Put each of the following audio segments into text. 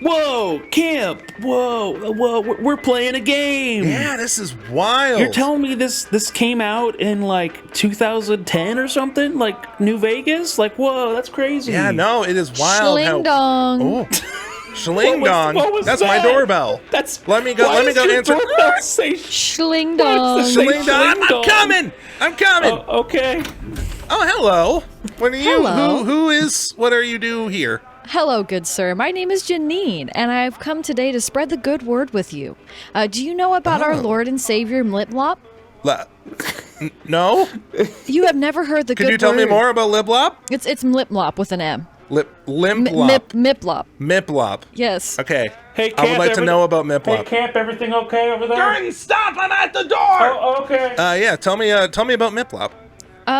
Whoa, camp! Whoa, we're playing a game! Yeah, this is wild. You're telling me this came out in like 2010 or something? Like New Vegas? Like, whoa, that's crazy. Yeah, no, it is wild. Schling dong. Oh, Schling dong. What was That's that? my doorbell. Let me go answer. Say Schling dong. Schling dong. I'm coming. Okay. Oh, hello. What are you? Hello. What are you do here? Hello, good sir. My name is Janine, and I've come today to spread the good word with you. Do you know about our Lord and Savior Mliplop? No. You have never heard the good word. Could you tell me more about Liplop? It's Mliplop with an M. Limplop. Miplop. Miplop. Yes. Okay. Hey, I would like to know about Hey, Miplop. camp, everything okay over there? Jordan, stop! I'm at the door. Oh, okay. Yeah. Tell me about Miplop.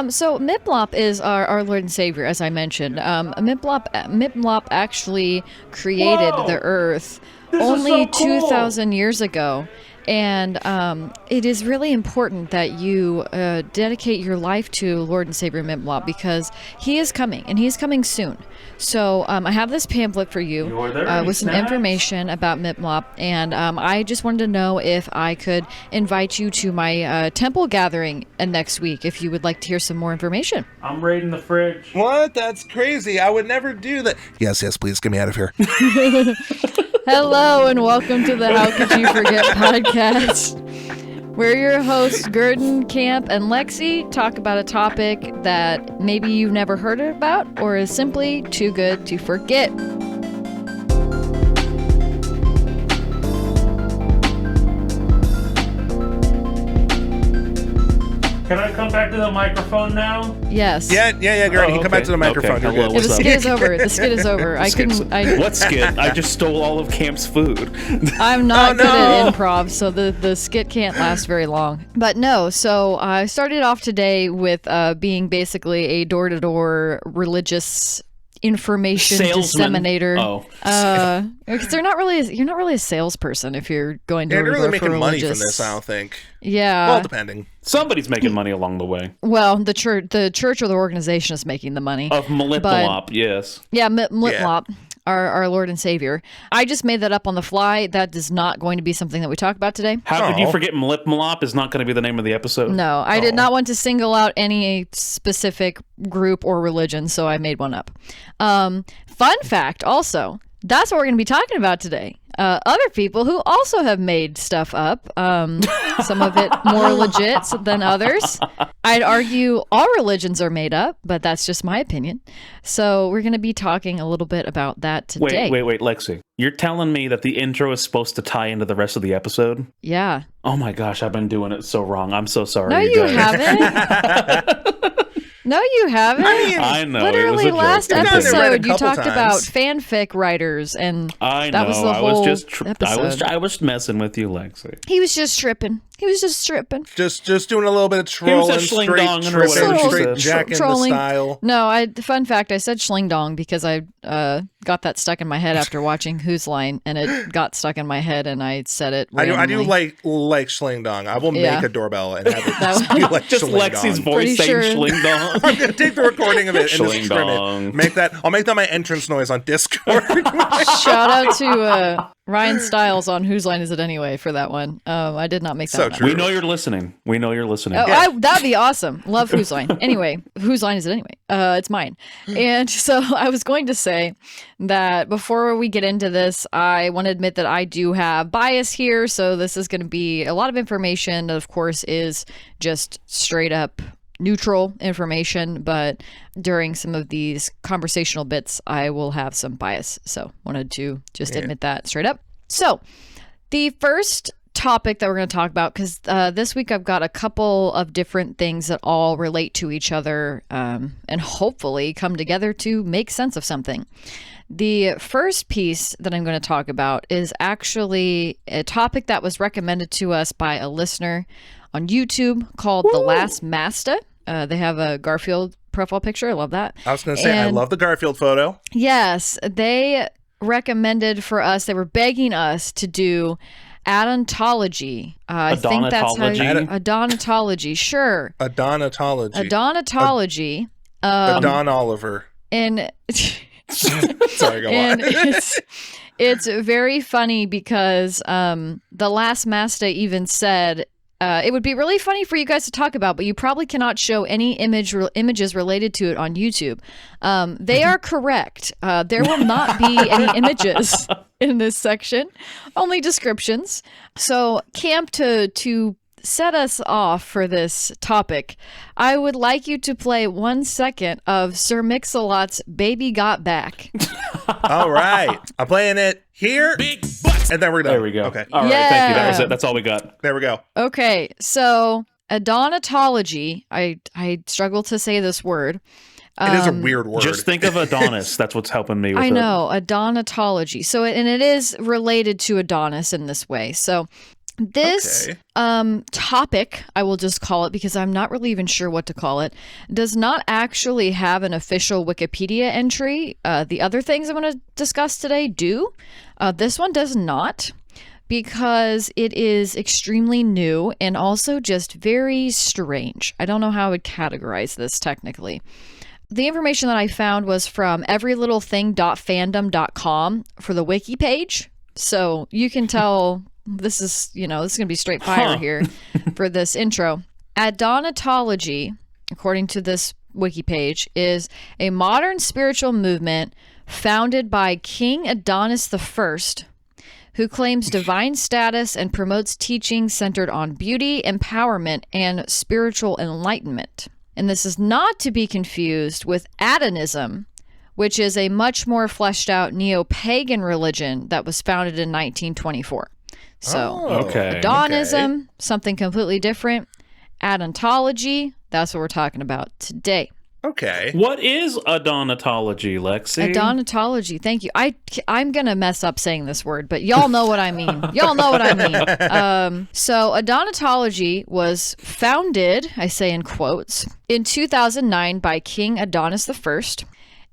So Miplop is our Lord and Savior, as I mentioned. Miplop actually created Whoa! the Earth This is only so cool. 2,000 years ago. And it is really important that you dedicate your life to Lord and Savior Miplop because he is coming, and he is coming soon. So I have this pamphlet for you with some information about Miplop, and I just wanted to know if I could invite you to my temple gathering next week, if you would like to hear some more information. I'm raiding the fridge. What? That's crazy. I would never do that. Yes, please get me out of here. Hello, and welcome to the How Could You Forget podcast. We're your hosts, Gurdon, Camp, and Lexi, talk about a topic that maybe you've never heard about or is simply too good to forget. Can I come back to the microphone now? Yes. Yeah, Gurney, come back to the microphone. Okay. You're Hello, good. Yeah, the what's skit is over. The skit is over. What skit? I just stole all of camp's food. I'm not Oh, good no. at improv, so the skit can't last very long. But no, so I started off today with being basically a door-to-door religious information Salesman. disseminator. Oh. Because you're not really a salesperson if you're going You're door to really door for making money religious. from this, I don't think. Yeah. Well, depending. Somebody's making money along the way. Well, the church or the organization is making the money. Of Mliplop, yes. Yeah, Mliplop, our Lord and Savior. I just made that up on the fly. That is not going to be something that we talk about today. How could you Oh. forget Mliplop is not going to be the name of the episode? No, I did not want to single out any specific group or religion, so I made one up. Fun fact also, that's what we're going to be talking about today. Other people who also have made stuff up, some of it more legit than others. I'd argue all religions are made up, but that's just my opinion. So we're going to be talking a little bit about that today. Wait, Lexi. You're telling me that the intro is supposed to tie into the rest of the episode? Yeah. Oh my gosh, I've been doing it so wrong. I'm so sorry. No, you guys. haven't. No, you haven't. I know. Literally, it was a last joke. You've done it right a episode, you couple talked about times. fanfic writers, and I know. that was the whole episode. I was messing with you, Lexi. He was just tripping. Just doing a little bit of trolling, schling straight donging or whatever tripping, she straight said. jacking the Trolling. style. No, fun fact, I said schling dong because I got that stuck in my head after watching Whose Line, and it got stuck in my head, and I said it I do randomly. like Schling Dong. I will Yeah. make a doorbell and have it That just be like Just Schling Lexi's Dong. voice Pretty saying sure. schling dong. I'm gonna take the recording of it and just Schling trim dong. it. I'll make that my entrance noise on Discord. Shout out to Ryan Stiles on Whose Line Is It Anyway for that one. I did not make that So one up. true. We know you're listening. Oh, that'd be awesome. Love Whose Line. Anyway, Whose Line Is It Anyway? It's mine. And so I was going to say that before we get into this, I want to admit that I do have bias here. So this is going to be a lot of information that, of course, is just straight up neutral information. But during some of these conversational bits, I will have some bias. So wanted to just admit that straight up. So the first topic that we're going to talk about, because this week I've got a couple of different things that all relate to each other and hopefully come together to make sense of something. The first piece that I'm going to talk about is actually a topic that was recommended to us by a listener on YouTube called The Last Masta. They have a Garfield profile picture. I love that. I was going to say, I love the Garfield photo. Yes, they recommended for us, they were begging us to do Adontology. I think that's how Adontology, sure. Adontology. Adontology. Adon Oliver. And Sorry, go And on. it's very funny because the last Master even said it would be really funny for you guys to talk about, but you probably cannot show any images related to it on YouTube. They are correct. There will not be any images in this section, only descriptions. So, Camp, to set us off for this topic, I would like you to play 1 second of Sir Mix-a-Lot's Baby Got Back. All right. I'm playing it here. And then we're done. There we go. Okay. All right. Thank you. That was Yeah. it. That's all we got. There we go. Okay, so Adonatology, I struggle to say this word. It is a weird word. Just think of Adonis. That's what's helping me with I it. know, Adonatology. So, and it is related to Adonis in this way. So, this topic, I will just call it because I'm not really even sure what to call it, does not actually have an official Wikipedia entry. The other things I'm going to discuss today do. This one does not, because it is extremely new and also just very strange. I don't know how I would categorize this technically. The information that I found was from everylittlething.fandom.com for the wiki page. So you can tell this is going to be straight fire here for this intro. Adonatology, according to this wiki page, is a modern spiritual movement founded by King Adonis I, who claims divine status and promotes teachings centered on beauty, empowerment, and spiritual enlightenment. And this is not to be confused with Adonism, which is a much more fleshed out neo-pagan religion that was founded in 1924. So, Okay. Adonism, something completely different. Adontology, that's what we're talking about today. Okay. What is Adonatology, Lexi? Adonatology, thank you. I'm going to mess up saying this word, but y'all know what I mean. Y'all know what I mean. So Adonatology was founded, I say in quotes, in 2009 by King Adonis I.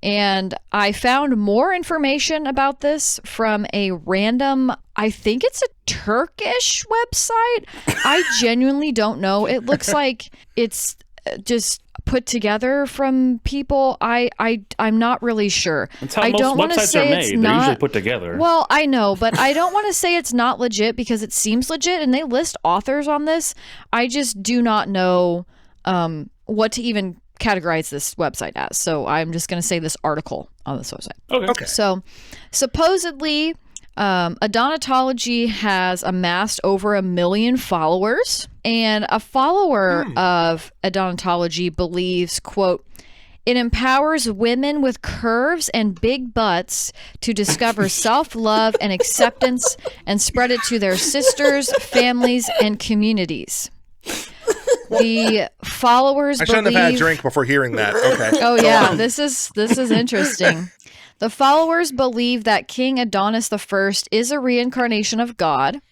And I found more information about this from a random, I think it's a Turkish website. I genuinely don't know. It looks like it's just put together from people. I'm not really sure. That's how I most don't want to websites say are it's made. They're usually not. put together. Well, I know, but I don't want to say it's not legit because it seems legit, and they list authors on this. I just do not know what to even categorize this website as. So I'm just going to say this article on this website. Okay. So supposedly, Adonatology has amassed over 1 million followers, and a follower of Adonatology believes, quote, it empowers women with curves and big butts to discover self-love and acceptance and spread it to their sisters, families, and communities. The followers I shouldn't believe... have had a drink before hearing that. Okay. Oh yeah, this is interesting. The followers believe that King Adonis I is a reincarnation of God.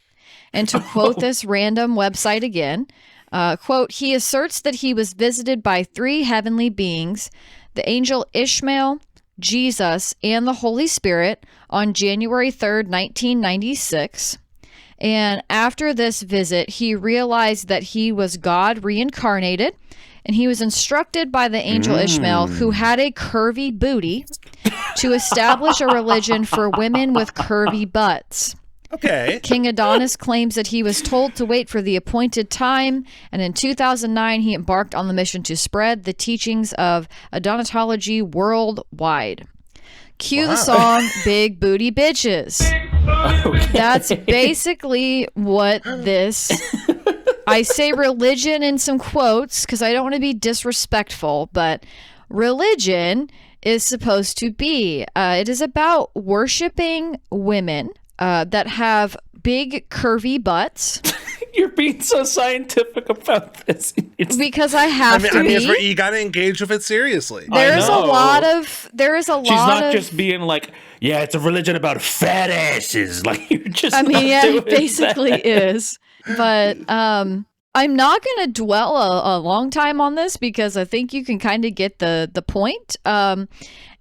And to quote this random website again, quote, he asserts that he was visited by 3 heavenly beings, the angel Ishmael, Jesus, and the Holy Spirit on January 3rd, 1996. And after this visit, he realized that he was God reincarnated, and he was instructed by the angel Ishmael, who had a curvy booty, to establish a religion for women with curvy butts. Okay. King Adonis claims that he was told to wait for the appointed time, and in 2009 he embarked on the mission to spread the teachings of Adonatology worldwide. Cue the song Big Booty Bitches. Okay. That's basically what this... I say religion in some quotes because I don't want to be disrespectful, but religion is supposed to be. It is about worshiping women that have big curvy butts. You're being so scientific about this. It's Because I have to I mean, be. it's where you got to engage with it seriously. There is a know. lot of. she's not just being like, yeah, it's a religion about fat asses. Like you're just. I mean, not yeah, doing it basically that. is. But I'm not going to dwell a long time on this because I think you can kind of get the point.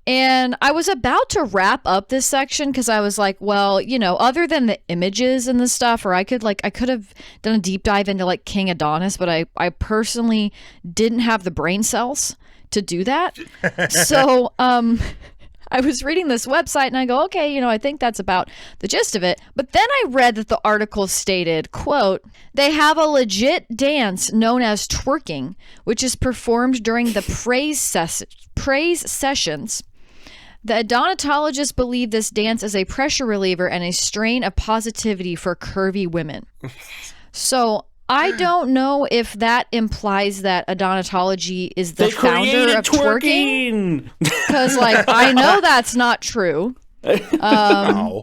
And I was about to wrap up this section because I was like, well, other than the images and the stuff, or I could have done a deep dive into like King Adonis, but I personally didn't have the brain cells to do that. So I I was reading this website and I go, okay, you know, I think that's about the gist of it. But then I read that the article stated, quote, they have a legit dance known as twerking, which is performed during the praise sessions. The adonatologists believe this dance is a pressure reliever and a strain of positivity for curvy women. So I don't know if that implies that adonatology is the founder of twerking. Because, like, I know that's not true. And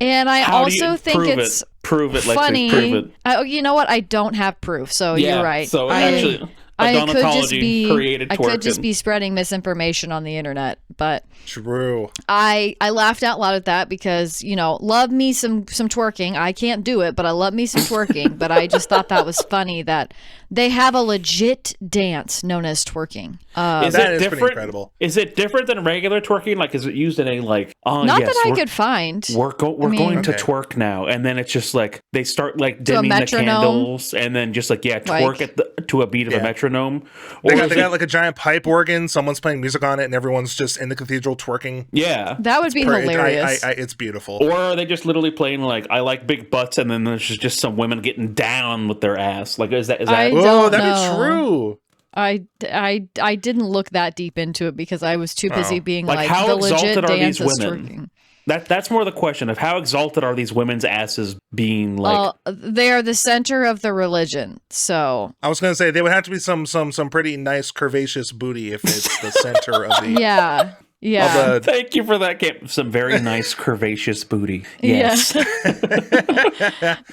I also think it's prove it, funny. Prove it. You know what? I don't have proof, so you're right. So actually, I could just be created twerking. I could just be spreading misinformation on the internet, but true. I laughed out loud at that because, you know, love me some twerking. I can't do it, but I love me some twerking. But I just thought that was funny that they have a legit dance known as twerking. That is pretty incredible. Is it different than regular twerking? Like, is it used in a like? Not that I could find. We're going to twerk now, and then it's just like they start like dimming the candles, and then just like twerk to a beat of a metronome. They got like a giant pipe organ. Someone's playing music on it, and everyone's just in the cathedral twerking. Yeah, that would be hilarious. It's beautiful. Or are they just literally playing like I like big butts, and then there's just some women getting down with their ass? Like, is that? Oh, that'd be true. I didn't look that deep into it because I was too busy being like how the legit exalted are dance these is women? That's more the question of how exalted are these women's asses being like? They are the center of the religion. So I was gonna say they would have to be some pretty nice curvaceous booty if it's the center of the Yeah. Thank you for that, Kate. Some very nice curvaceous booty. Yes.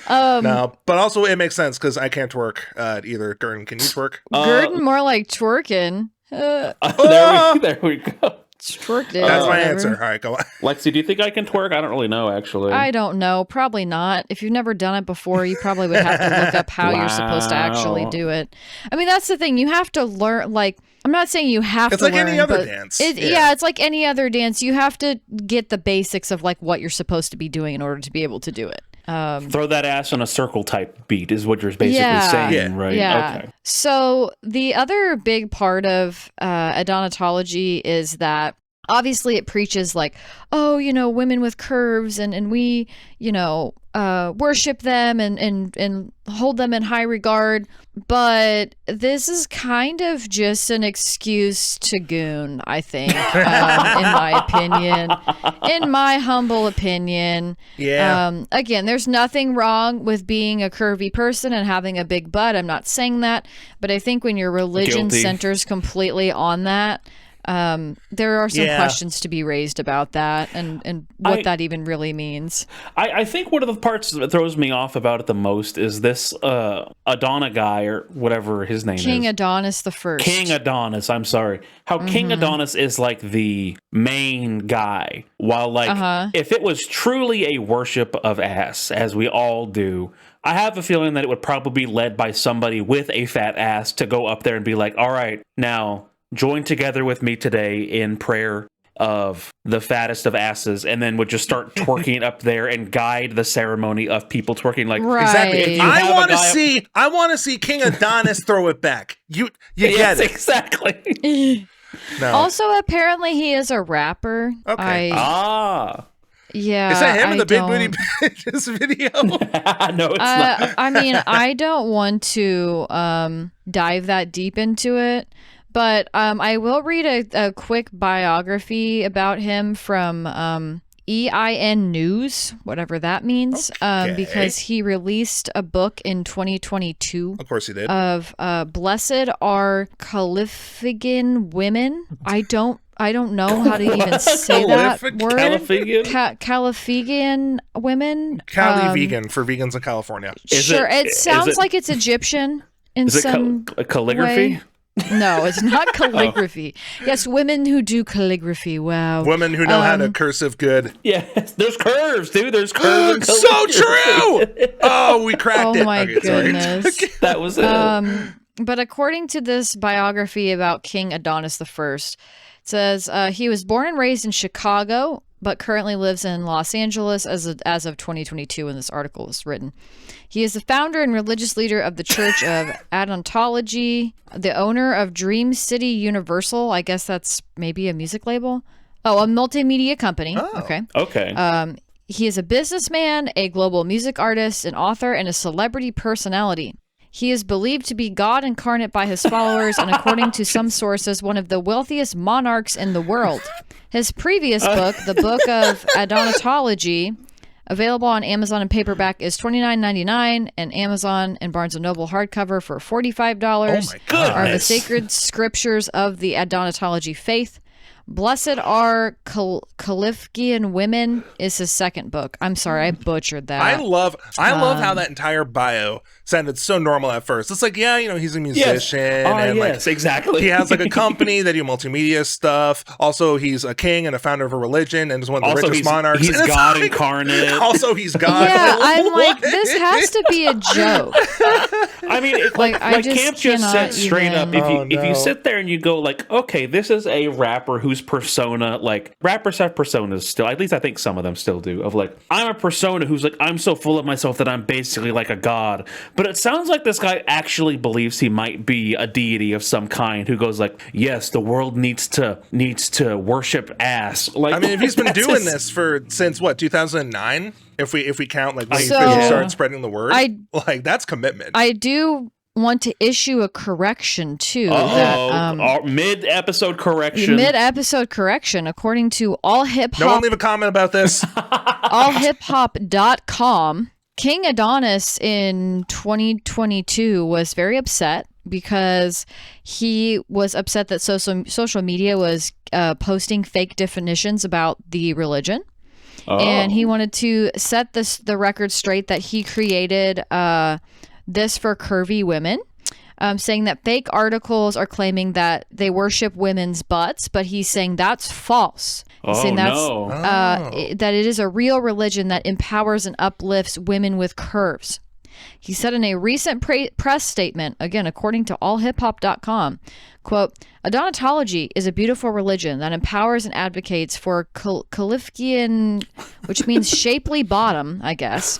No, but also it makes sense because I can't twerk either. Gurden, can you twerk? Gurden more like twerking. There we go. Twerked it. That's my answer. All right, go on. Lexi, do you think I can twerk? I don't really know, actually. I don't know. Probably not. If you've never done it before, you probably would have to look up how you're supposed to actually do it. I mean, that's the thing. You have to learn, like, I'm not saying you have to learn. It's like any other dance. It's like any other dance. You have to get the basics of, like, what you're supposed to be doing in order to be able to do it. Throw that ass on a circle type beat is what you're basically saying, right? Yeah. Okay. So the other big part of adonatology is that obviously it preaches like, oh, you know, women with curves and we, you know, worship them and hold them in high regard. But this is kind of just an excuse to goon, I think, in my opinion, in my humble opinion. Yeah. Again, there's nothing wrong with being a curvy person and having a big butt. I'm not saying that. But I think when your religion centers completely on that, there are some questions to be raised about that and what that even really means. I think one of the parts that throws me off about it the most is this Adona guy or whatever his name is. King Adonis the First. King Adonis, I'm sorry. How King Adonis is like the main guy. While like if it was truly a worship of ass, as we all do, I have a feeling that it would probably be led by somebody with a fat ass to go up there and be like, all right, now join together with me today in prayer of the fattest of asses, and then would just start twerking up there and guide the ceremony of people twerking. Like, exactly. I want to see King Adonis throw it back. You get it. Exactly. No. Also, apparently he is a rapper. Okay. Yeah. Is that him in the Big Booty Bitches video? No, it's not. I mean, I don't want to dive that deep into it. But I will read a quick biography about him from EIN News, whatever that means, because he released a book in 2022. Of course he did. Of Blessed Are Califigan Women. I don't know how to even say that word. Califigan women. Cali vegan for vegans in California. It sounds like it's Egyptian in some calligraphy. way. No, it's not calligraphy. Yes, women who do calligraphy. Wow. Women who know how to cursive good. Yes, there's curves, dude. There's curves. So true. Oh, we cracked it. Oh my goodness. That was it. But according to this biography about King Adonis the First, it says he was born and raised in Chicago, but currently lives in Los Angeles as of 2022 when this article was written. He is the founder and religious leader of the Church of Adontology, the owner of Dream City Universal. I guess that's maybe a music label. Oh, a multimedia company. Oh. Okay. He is a businessman, a global music artist, an author, and a celebrity personality. He is believed to be God incarnate by his followers, and according to some sources, one of the wealthiest monarchs in the world. His previous book, the Book of Adonatology, available on Amazon and paperback, is $29.99, and Amazon and Barnes & Noble hardcover for $45. Oh my goodness. Are the sacred scriptures of the Adonatology faith. Blessed Are Caliphian Women is his second book. I'm sorry, I butchered that. I love how that entire bio sounded so normal at first. It's like, yeah, he's a musician. And yes, exactly. He has like a company that do multimedia stuff. Also, he's a king and a founder of a religion and is one of the richest monarchs. He's God incarnate. Also, he's God. Yeah, I'm like, this has to be a joke. I mean, Camp just said straight up, if you sit there and you go like, okay, this is a rapper whose persona, like, rappers have personas still, at least I think some of them still do, of like, I'm a persona who's like, I'm so full of myself that I'm basically like a god. But it sounds like this guy actually believes he might be a deity of some kind who goes like, yes, the world needs to worship ass. Like, I mean, if he's been doing this since what, 2009? If we count like when he started spreading the word, that's commitment. I do want to issue a correction too. Mid-episode correction. Mid-episode correction. According to All Hip Hop. No one leave a comment about this. allhiphop.com. King Adonis in 2022 was very upset because he was upset that social media was posting fake definitions about the religion. And he wanted to set the record straight that he created this for curvy women, saying that fake articles are claiming that they worship women's butts, but he's saying that's false. He's saying that it is a real religion that empowers and uplifts women with curves. He said in a recent press statement, again, according to allhiphop.com, quote, Adonatology is a beautiful religion that empowers and advocates for Caliphian, which means shapely bottom, I guess,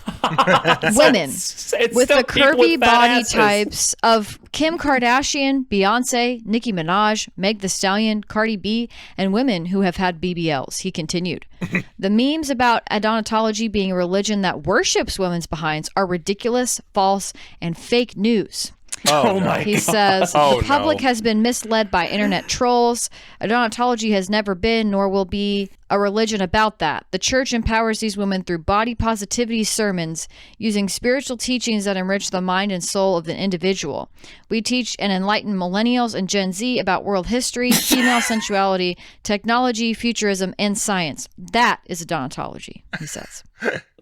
women with the curvy body types of Kim Kardashian, Beyonce, Nicki Minaj, Meg Thee Stallion, Cardi B, and women who have had BBLs. He continued. The memes about Adonatology being a religion that worships women's behinds are ridiculous, false, and fake news. Oh my He says, the public has been misled by internet trolls. Adonatology has never been, nor will be, a religion about that. The church empowers these women through body positivity sermons, using spiritual teachings that enrich the mind and soul of the individual. We teach and enlighten millennials and Gen Z about world history, female sensuality, technology, futurism, and science. That is Adonatology, he says.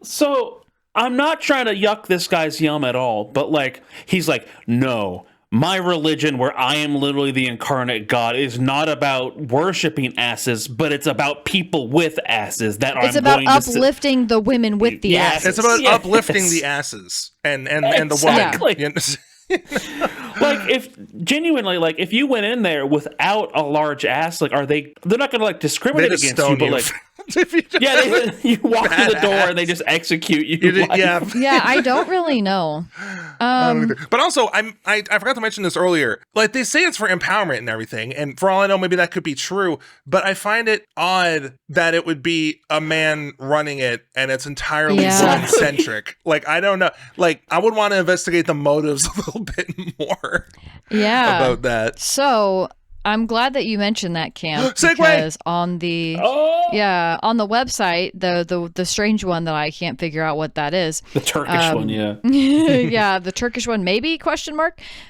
So I'm not trying to yuck this guy's yum at all, but like, he's like, no, my religion where I am literally the incarnate God is not about worshiping asses, but it's about people with asses It's about uplifting the women with the asses. It's about uplifting the asses and the woman. Yeah. Like, if genuinely, like, if you went in there without a large ass, like, they're not gonna like discriminate against you, but like, you walk through the door and they just execute you. Yeah, I don't really know. But also, I forgot to mention this earlier. Like, they say it's for empowerment and everything, and for all I know, maybe that could be true. But I find it odd that it would be a man running it and it's entirely woman-centric. Like, I don't know. Like, I would want to investigate the motives a little bit more. About that. So I'm glad that you mentioned that, Camp, because on the website, the strange one that I can't figure out what that is. The Turkish one, the Turkish one, maybe, ?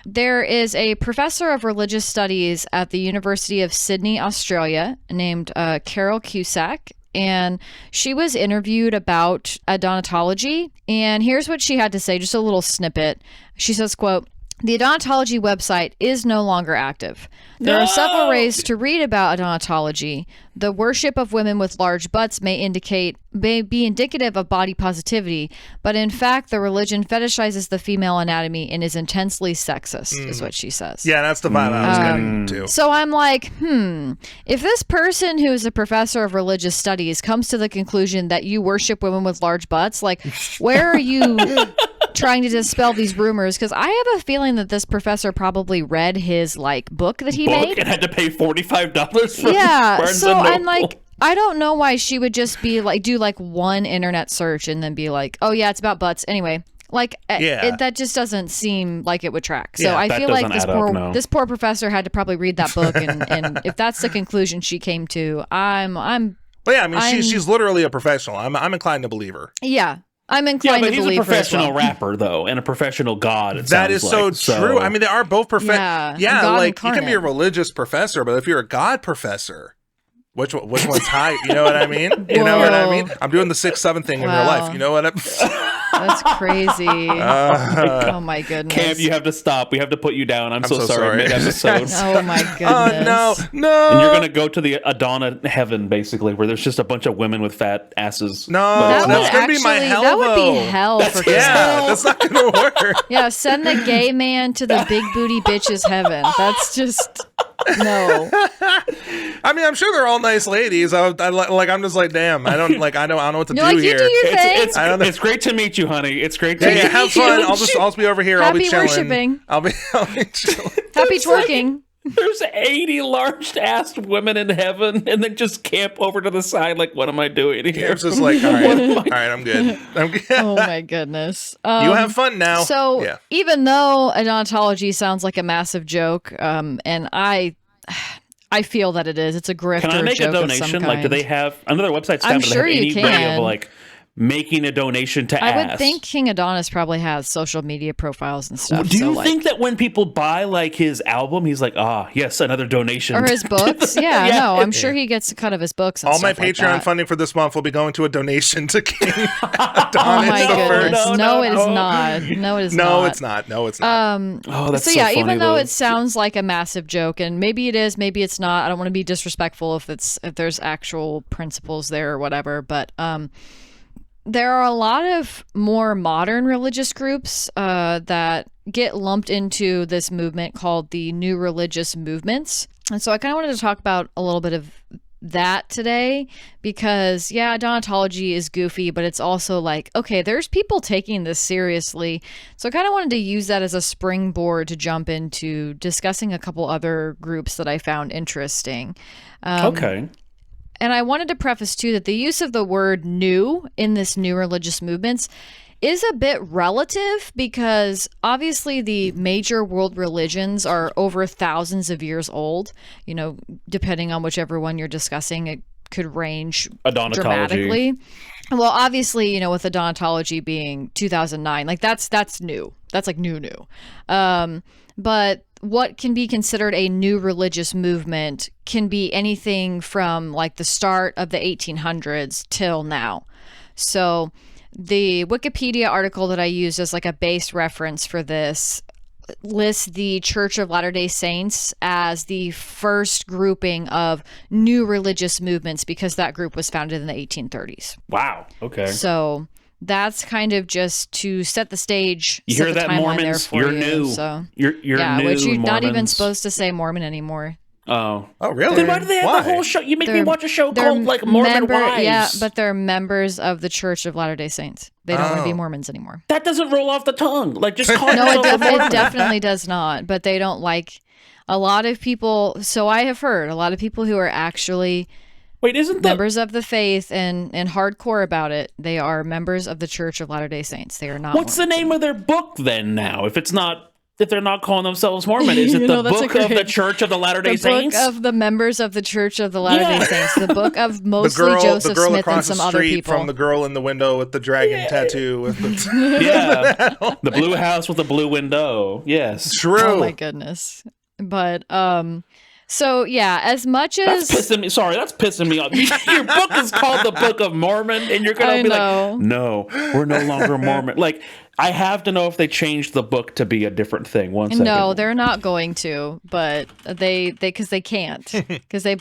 There is a professor of religious studies at the University of Sydney, Australia, named Carol Cusack. And she was interviewed about Adonatology. And here's what she had to say, just a little snippet. She says, quote, the Adonatology website is no longer active. There are several ways to read about Adonatology. The worship of women with large butts may be indicative of body positivity, but in fact, the religion fetishizes the female anatomy and is intensely sexist, is what she says. Yeah, that's the vibe I was getting to. So I'm like, if this person who is a professor of religious studies comes to the conclusion that you worship women with large butts, like, where are you trying to dispel these rumors? Because I have a feeling that this professor probably read his book that he made and had to pay $45 for so I'm like, I don't know why she would just be like, do like one internet search and then be like, oh yeah, it's about butts. Anyway, like that just doesn't seem like it would track. So I feel like this poor professor had to probably read that book, and if that's the conclusion she came to, But yeah, I mean, she's literally a professional. I'm inclined to believe her. Yeah. I'm inclined to believe her. He's a professional rapper, though, and a professional god. That is so true. I mean, they are both Yeah, like he can be a religious professor, but if you're a god professor, which one's high? You know what I mean? You know what I mean? I'm doing the 6'7" thing in real life. You know what? That's crazy. Oh my goodness. Cam, you have to stop. We have to put you down. I'm so sorry. Mid-episode. Oh my goodness. No. And you're gonna go to the Adana heaven, basically, where there's just a bunch of women with fat asses. No, that's gonna be my hell. That would be hell for that's not gonna work. Yeah, send the gay man to the big booty bitches heaven. That's just no. I mean, I'm sure they're all nice ladies. I'm just like, damn. I don't know what to do here. You do your thing. It's great to meet you, honey. It's great to meet you. Have fun. I'll be over here. I'll be chilling. Worshiping. I'll be chilling. Happy twerking. There's 80 large-assed women in heaven, and then just camp over to the side. Like, what am I doing here? Camp's just like, all right, I'm good. Oh my goodness. You have fun now. So even though odontology sounds like a massive joke, and I feel that it is. It's a grift. Can I make a donation? Like, do they have another website? I'm sure you can. Way of like making a donation to I would think King Adonis probably has social media profiles and stuff. Do you think that when people buy like his album, he's like, yes, another donation, or his books? No, I'm sure he gets a cut of his books. And all my Patreon funding for this month will be going to a donation to King Adonis. Oh my goodness! No, it is not. No, it is not. No, it's not. No, it's not. That's so funny, even though it sounds like a massive joke, and maybe it is, maybe it's not. I don't want to be disrespectful if there's actual principles there or whatever, but there are a lot of more modern religious groups that get lumped into this movement called the New Religious Movements. And so I kind of wanted to talk about a little bit of that today because, odontology is goofy, but it's also like, okay, there's people taking this seriously. So I kind of wanted to use that as a springboard to jump into discussing a couple other groups that I found interesting. Okay. And I wanted to preface, too, that the use of the word new in this new religious movements is a bit relative because obviously the major world religions are over thousands of years old. You know, depending on whichever one you're discussing, it could range dramatically. Well, obviously, with odontology being 2009, like that's new. That's like new. But what can be considered a new religious movement can be anything from like the start of the 1800s till now. So the Wikipedia article that I used as like a base reference for this lists the Church of Latter-day Saints as the first grouping of new religious movements because that group was founded in the 1830s. Wow. Okay. So that's kind of just to set the stage. You hear that, Mormons? You're new. So you're new, which you're Mormons. Not even supposed to say Mormon anymore. Oh, really? Then why do they have the whole show? You make me watch a show called like Mormon Wives. Yeah, but they're members of the Church of Latter-day Saints. They don't want to be Mormons anymore. That doesn't roll off the tongue. Like just call No, it definitely does not. But they don't like a lot of people. So I have heard a lot of people who are actually members of the faith and hardcore about it. They are members of the Church of Latter-day Saints. They are not. What's the name of their book then? Now, if they're not calling themselves Mormon, is it the book of the Church of the Latter-day Saints? The book of the members of the Church of the Latter-day Saints. The book of mostly Joseph Smith and some other people. From the girl in the window with the dragon tattoo. With the the blue house with the blue window. Yes, true. Oh my goodness. But so as much as that's pissing me off. Your book is called the Book of Mormon, and you're gonna be like, no, we're no longer Mormon. Like, I have to know if they changed the book to be a different thing. One second. No, they're not going to, but they because they can't because they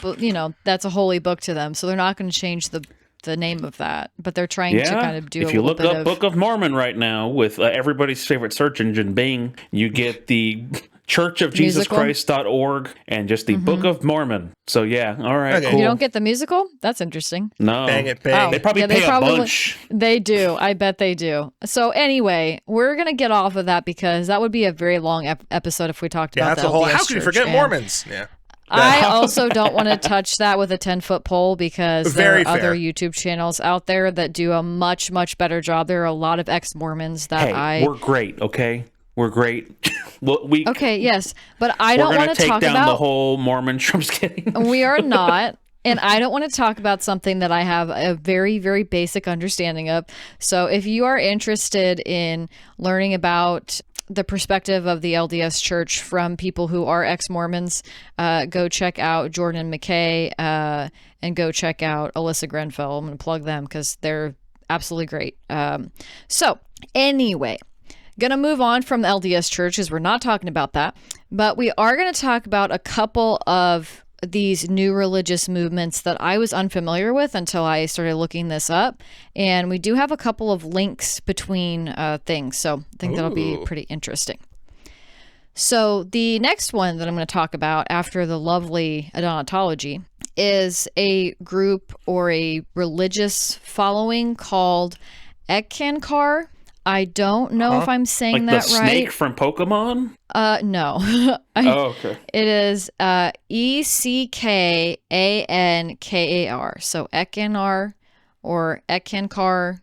that's a holy book to them, so they're not going to change the name of that. But they're trying to kind of do. If you look up Book of Mormon right now with everybody's favorite search engine, Bing, you get the churchofjesuschrist.org and just the Book of Mormon. So all right, cool. You don't get the musical? That's interesting. No. Bang it, bang. Oh, they probably pay a bunch. They do. I bet they do. So anyway, we're going to get off of that because that would be a very long episode if we talked about that's the a whole. LDS How can you forget Mormons? Yeah. I also don't want to touch that with a 10-foot pole because there Very are other fair. YouTube channels out there that do a much, much better job. There are a lot of ex-Mormons that we're great, okay? We're great. we Okay, yes, but I don't want to take talk down about the whole Mormon. I'm just kidding. We are not. And I don't want to talk about something that I have a very, very basic understanding of. So if you are interested in learning about the perspective of the LDS Church from people who are ex-Mormons, go check out Jordan McKay and go check out Alyssa Grenfell. I'm going to plug them because they're absolutely great. So anyway, going to move on from the LDS Church because we're not talking about that. But we are going to talk about a couple of these new religious movements that I was unfamiliar with until I started looking this up. And we do have a couple of links between things. So I think that'll be pretty interesting. So the next one that I'm going to talk about after the lovely Adontology is a group or a religious following called Eckankar. I don't know if I'm saying like that the right. snake from Pokemon? No. Okay. It is Eckankar. So Eckankar or Eckankar.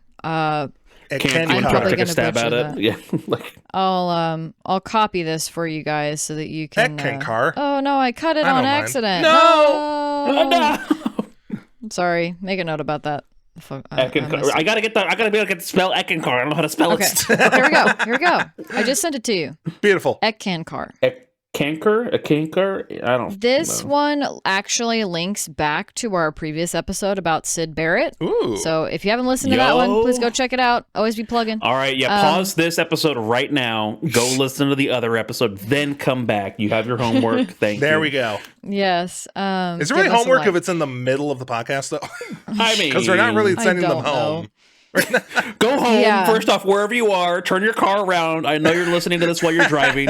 Can't probably take a gonna stab at butcher it. that. Yeah. I'll copy this for you guys so that you can. Eckankar? Oh no, I cut it I on don't mind. accident. No! Oh, no. I'm sorry. Make a note about that. Eckankar. I gotta be able to spell Eckankar. I don't know how to spell Okay. it. Here we go. I just sent it to you. Beautiful. Eckankar. Eckankar? I don't This know. one actually links back to our previous episode about Sid Barrett. Ooh. So if you haven't listened to that one, please go check it out. Always be plugging. All right, pause this episode right now. Go listen to the other episode, then come back. You have your homework. Thank you. There we go. Yes. Is there give really us a homework like. if it's in the middle of the podcast, though? I mean, Because we're not really I sending them don't know. home. go home Yeah. first off, wherever you are. Turn your car around. I know you're listening to this while you're driving.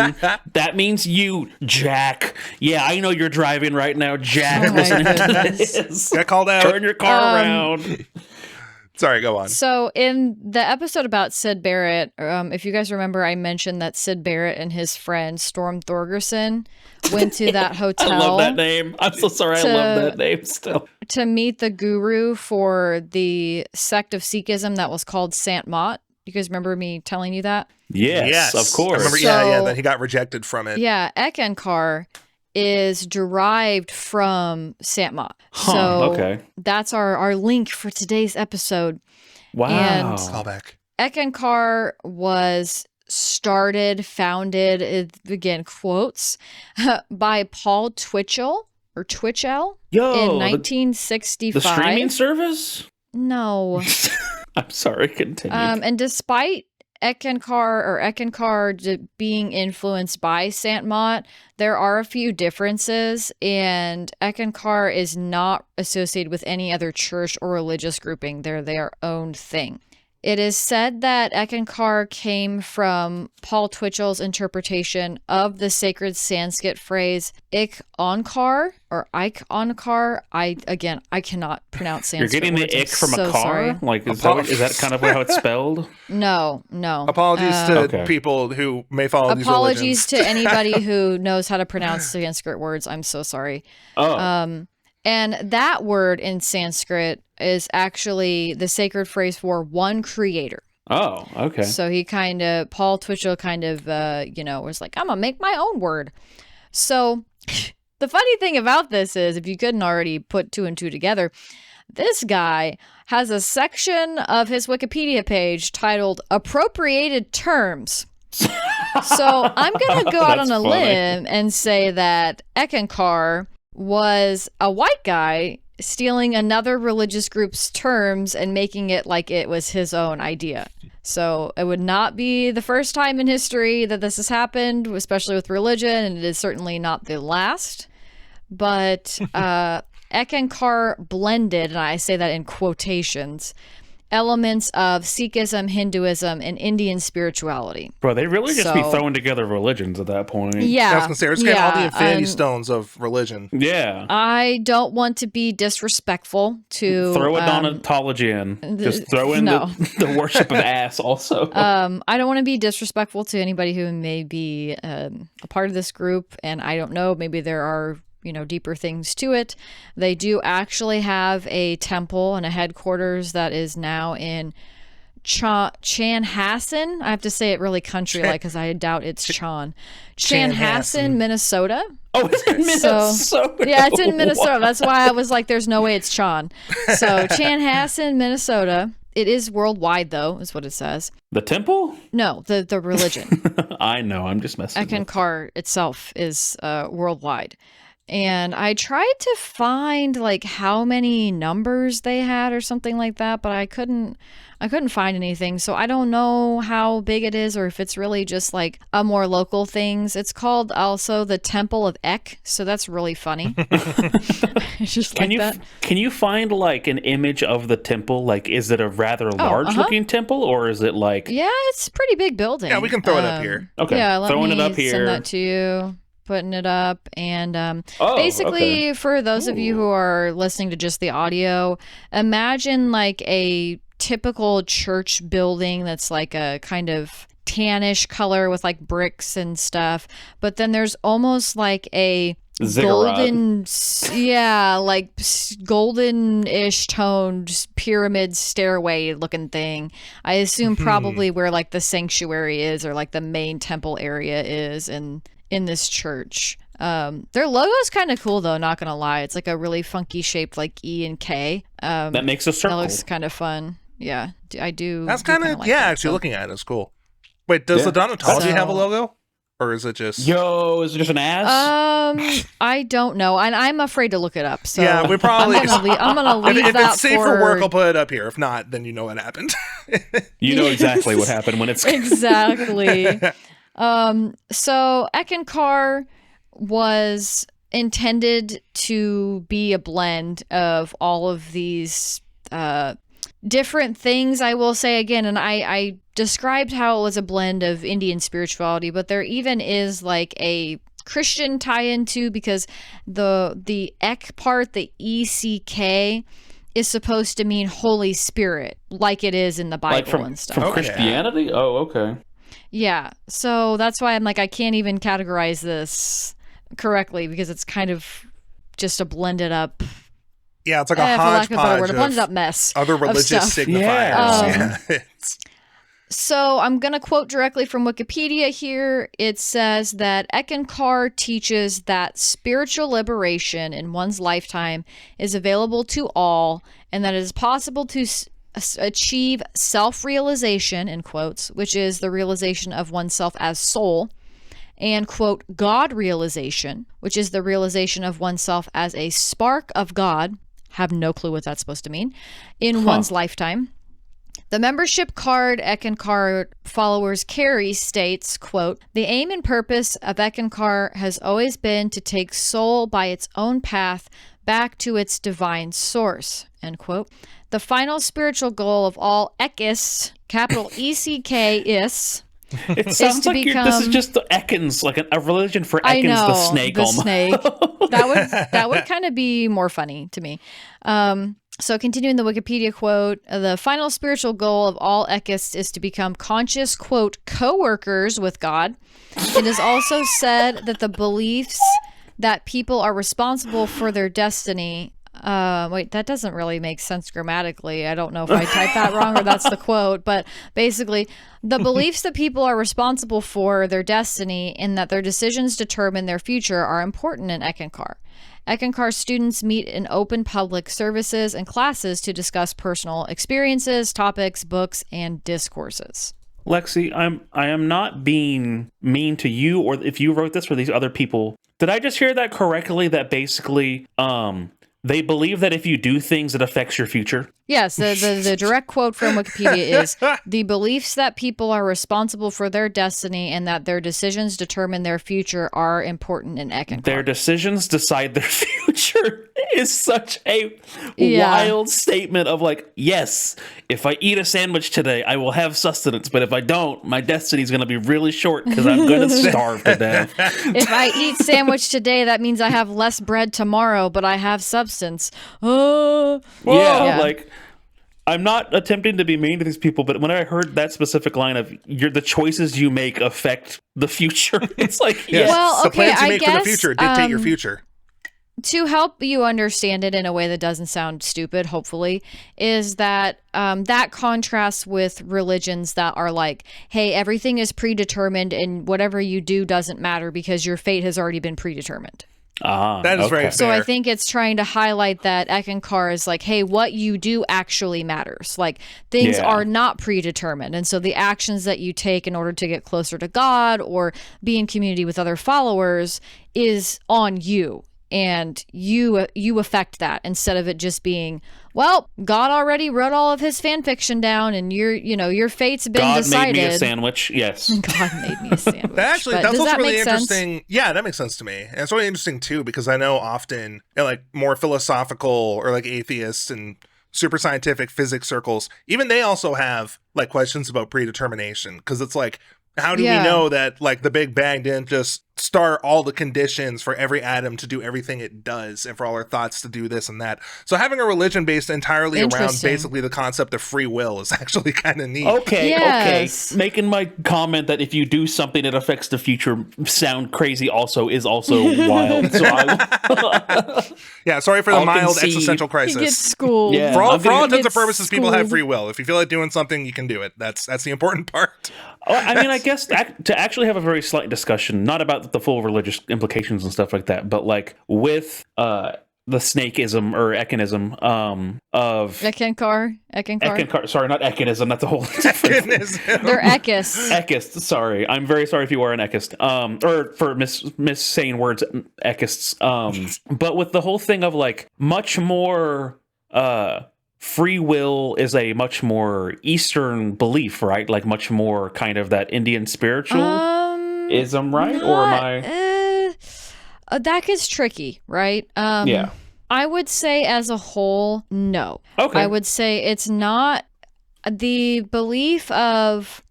That means you, Jack. Yeah, I know you're driving right now, Jack. Oh my listening to goodness. this. Got called out. Turn your car around. Sorry, go on. So in the episode about Sid Barrett, if you guys remember, I mentioned that Sid Barrett and his friend Storm Thorgerson went to that hotel. I love that name. I'm so sorry. I love that name still. To meet the guru for the sect of Sikhism that was called Sant Mat. You guys remember me telling you that? Yes, of course. I remember, So- then he got rejected from it. Yeah, Eckankar is derived from Sant Mat. Huh, So okay. that's our link for today's episode. Wow. And- Callback. Eckankar was founded, again, quotes, by Paul Twitchell in Yo, 1965. the streaming service? No. I'm sorry, continue. And despite Eckankar being influenced by Sant Mat, there are a few differences, and Eckankar is not associated with any other church or religious grouping. They're their own thing. It is said that Eckankar came from Paul Twitchell's interpretation of the sacred Sanskrit phrase Ik Onkar or Ike Onkar. I cannot pronounce You're Sanskrit. getting the words. I'm ick from so a car? sorry. Like, is that kind of how it's spelled? No. Apologies to Okay. people who may follow these Apologies religions. to anybody who knows how to pronounce Sanskrit words. I'm so sorry. Oh. And that word in Sanskrit is actually the sacred phrase for one creator. Oh, okay. So Paul Twitchell was like, I'm going to make my own word. So the funny thing about this is, if you couldn't already put two and two together, this guy has a section of his Wikipedia page titled Appropriated Terms. So I'm going to go out on That's a funny. limb and say that Eckankar was a white guy stealing another religious group's terms and making it like it was his own idea. So it would not be the first time in history that this has happened, especially with religion, and it is certainly not the last. But Eckankar blended, and I say that in quotations, elements of Sikhism, Hinduism, and Indian spirituality. Bro, they really just be So- throwing together religions at that point. Yeah. I was going to say, we're just getting all the infinity and stones of religion. Yeah. I don't want to be disrespectful to Throw a Donatology in. Just throw in no. the worship of ass also. I don't want to be disrespectful to anybody who may be a part of this group, and I don't know, maybe there are deeper things to it. They do actually have a temple and a headquarters that is now in Chanhassen. I have to say it really country-like because I doubt it's Chanhassen, Minnesota. Oh, it's in Minnesota. Yeah, it's in Minnesota. That's why I was like, there's no way it's Chan. So Chanhassen, Minnesota. It is worldwide, though, is what it says. The temple? No, the religion. I know. I'm just messing with Eckankar itself is worldwide. And I tried to find like how many numbers they had or something like that, but I couldn't find anything. So I don't know how big it is or if it's really just like a more local things. It's called also the Temple of Ek, so that's really funny. It's just that. Can you find like an image of the temple? Like, is it a rather large looking temple, or is it like? Yeah, it's a pretty big building. Yeah, we can throw it up here. Okay, yeah, throwing it up here. Send that to you. Putting it up, and basically for those of you who are listening to just the audio, imagine like a typical church building that's like a kind of tannish color with like bricks and stuff, but then there's almost like a golden, golden-ish toned pyramid stairway looking thing. I assume probably where like the sanctuary is or like the main temple area is in this church. Their logo is kind of cool though, not gonna lie. It's like a really funky shaped like E and K. That makes a circle. That looks kind of fun. Yeah, I do. That's kind of like actually looking at it, it's cool. Wait, does the Donatology have a logo, or is it just? Is it just an ass? I don't know, and I'm afraid to look it up. So yeah, we probably. I'm gonna leave if that it's safe for work, I'll put it up here. If not, then you know what happened. You know exactly what happened when it's exactly. So Eckankar was intended to be a blend of all of these different things, I will say again, and I described how it was a blend of Indian spirituality, but there even is like a Christian tie-in too, because the Ek part, the ECK, is supposed to mean Holy Spirit, like it is in the Bible and stuff. From Christianity? Oh, okay. Yeah, so that's why I'm like, I can't even categorize this correctly because it's kind of just a blended up. Yeah, it's like a hodgepodge a blended up mess. Other religious signifiers. So I'm going to quote directly from Wikipedia here. It says that Eckankar teaches that spiritual liberation in one's lifetime is available to all, and that it is possible to achieve self-realization, in quotes, which is the realization of oneself as soul, and, quote, God realization, which is the realization of oneself as a spark of God, have no clue what that's supposed to mean, in one's lifetime. The membership card Eckankar followers carry states, quote, the aim and purpose of Eckankar has always been to take soul by its own path back to its divine source, end quote. The final spiritual goal of all Ekkists, capital ECK-ists, it sounds like this is just the Ekans, like a religion for Ekans, the snake. The almost. Snake. That would kind of be more funny to me. So continuing the Wikipedia quote, the final spiritual goal of all Ekkists is to become conscious, quote, co-workers with God. It is also said that the beliefs that people are responsible for their destiny. Wait, that doesn't really make sense grammatically. I don't know if I typed that wrong or that's the quote, but basically the beliefs that people are responsible for their destiny and that their decisions determine their future are important in Eckankar. Eckankar students meet in open public services and classes to discuss personal experiences, topics, books, and discourses. Lexi, I am not being mean to you, or if you wrote this or these other people. Did I just hear that correctly? That basically, they believe that if you do things, it affects your future? Yes, the direct quote from Wikipedia is, the beliefs that people are responsible for their destiny and that their decisions determine their future are important in Eckankar. Their decisions decide their future is such a wild statement of like, yes, if I eat a sandwich today, I will have sustenance, but if I don't, my destiny is going to be really short because I'm going to starve to death. If I eat sandwich today, that means I have less bread tomorrow, but I have substance. Like, I'm not attempting to be mean to these people, but when I heard that specific line of the choices you make affect the future, it's like, well, the okay, plans you make for the future dictate your future. to help you understand it in a way that doesn't sound stupid, hopefully, is that that contrasts with religions that are like, hey, everything is predetermined and whatever you do doesn't matter because your fate has already been predetermined. That is very fair. So I think it's trying to highlight that Ekankar is like, hey, what you do actually matters. Like, things are not predetermined. And so the actions that you take in order to get closer to God or be in community with other followers is on you. And you affect that instead of it just being, well, God already wrote all of his fan fiction down and your fate's been decided. God made me a sandwich. Yes. God made me a sandwich. That's also really interesting. Yeah, that makes sense to me. And it's really interesting too, because I know often in like more philosophical or like atheists and super scientific physics circles, even they also have like questions about predetermination. Because it's like, how do we know that like the Big Bang didn't just start all the conditions for every atom to do everything it does and for all our thoughts to do this and that? So having a religion based entirely around basically the concept of free will is actually kind of neat. Okay. Making my comment that if you do something that affects the future sound crazy also is also wild. So yeah, sorry for the mild existential crisis. You get schooled. Yeah, for all intents and purposes, people have free will. If you feel like doing something, you can do it. That's the important part. I mean, I guess to actually have a very slight discussion, not about the full religious implications and stuff like that, but like with the snakeism or ekinism of Ekankar. Sorry, not ekinism. That's a whole different. They're ekists. Ekists. Sorry, I'm very sorry if you are an ekist. Or for miss saying words, ekists. But with the whole thing of like much more free will is a much more Eastern belief, right? Like much more kind of that Indian spiritualism, right? Or am I? That gets tricky, right? Yeah. I would say as a whole, no. Okay. I would say it's not the belief of.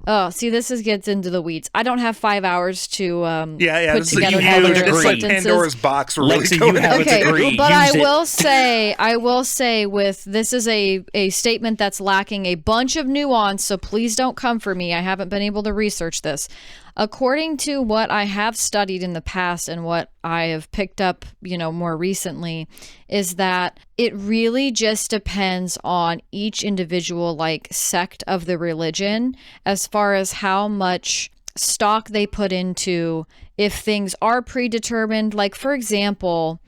Oh, see, gets into the weeds. I don't have 5 hours to put together it's like Pandora's box. We're really going okay, but I will say with this is a statement that's lacking a bunch of nuance, so please don't come for me. I haven't been able to research this. According to what I have studied in the past and what I have picked up, more recently, is that it really just depends on each individual sect of the religion as far as how much stock they put into if things are predetermined. Like, for example,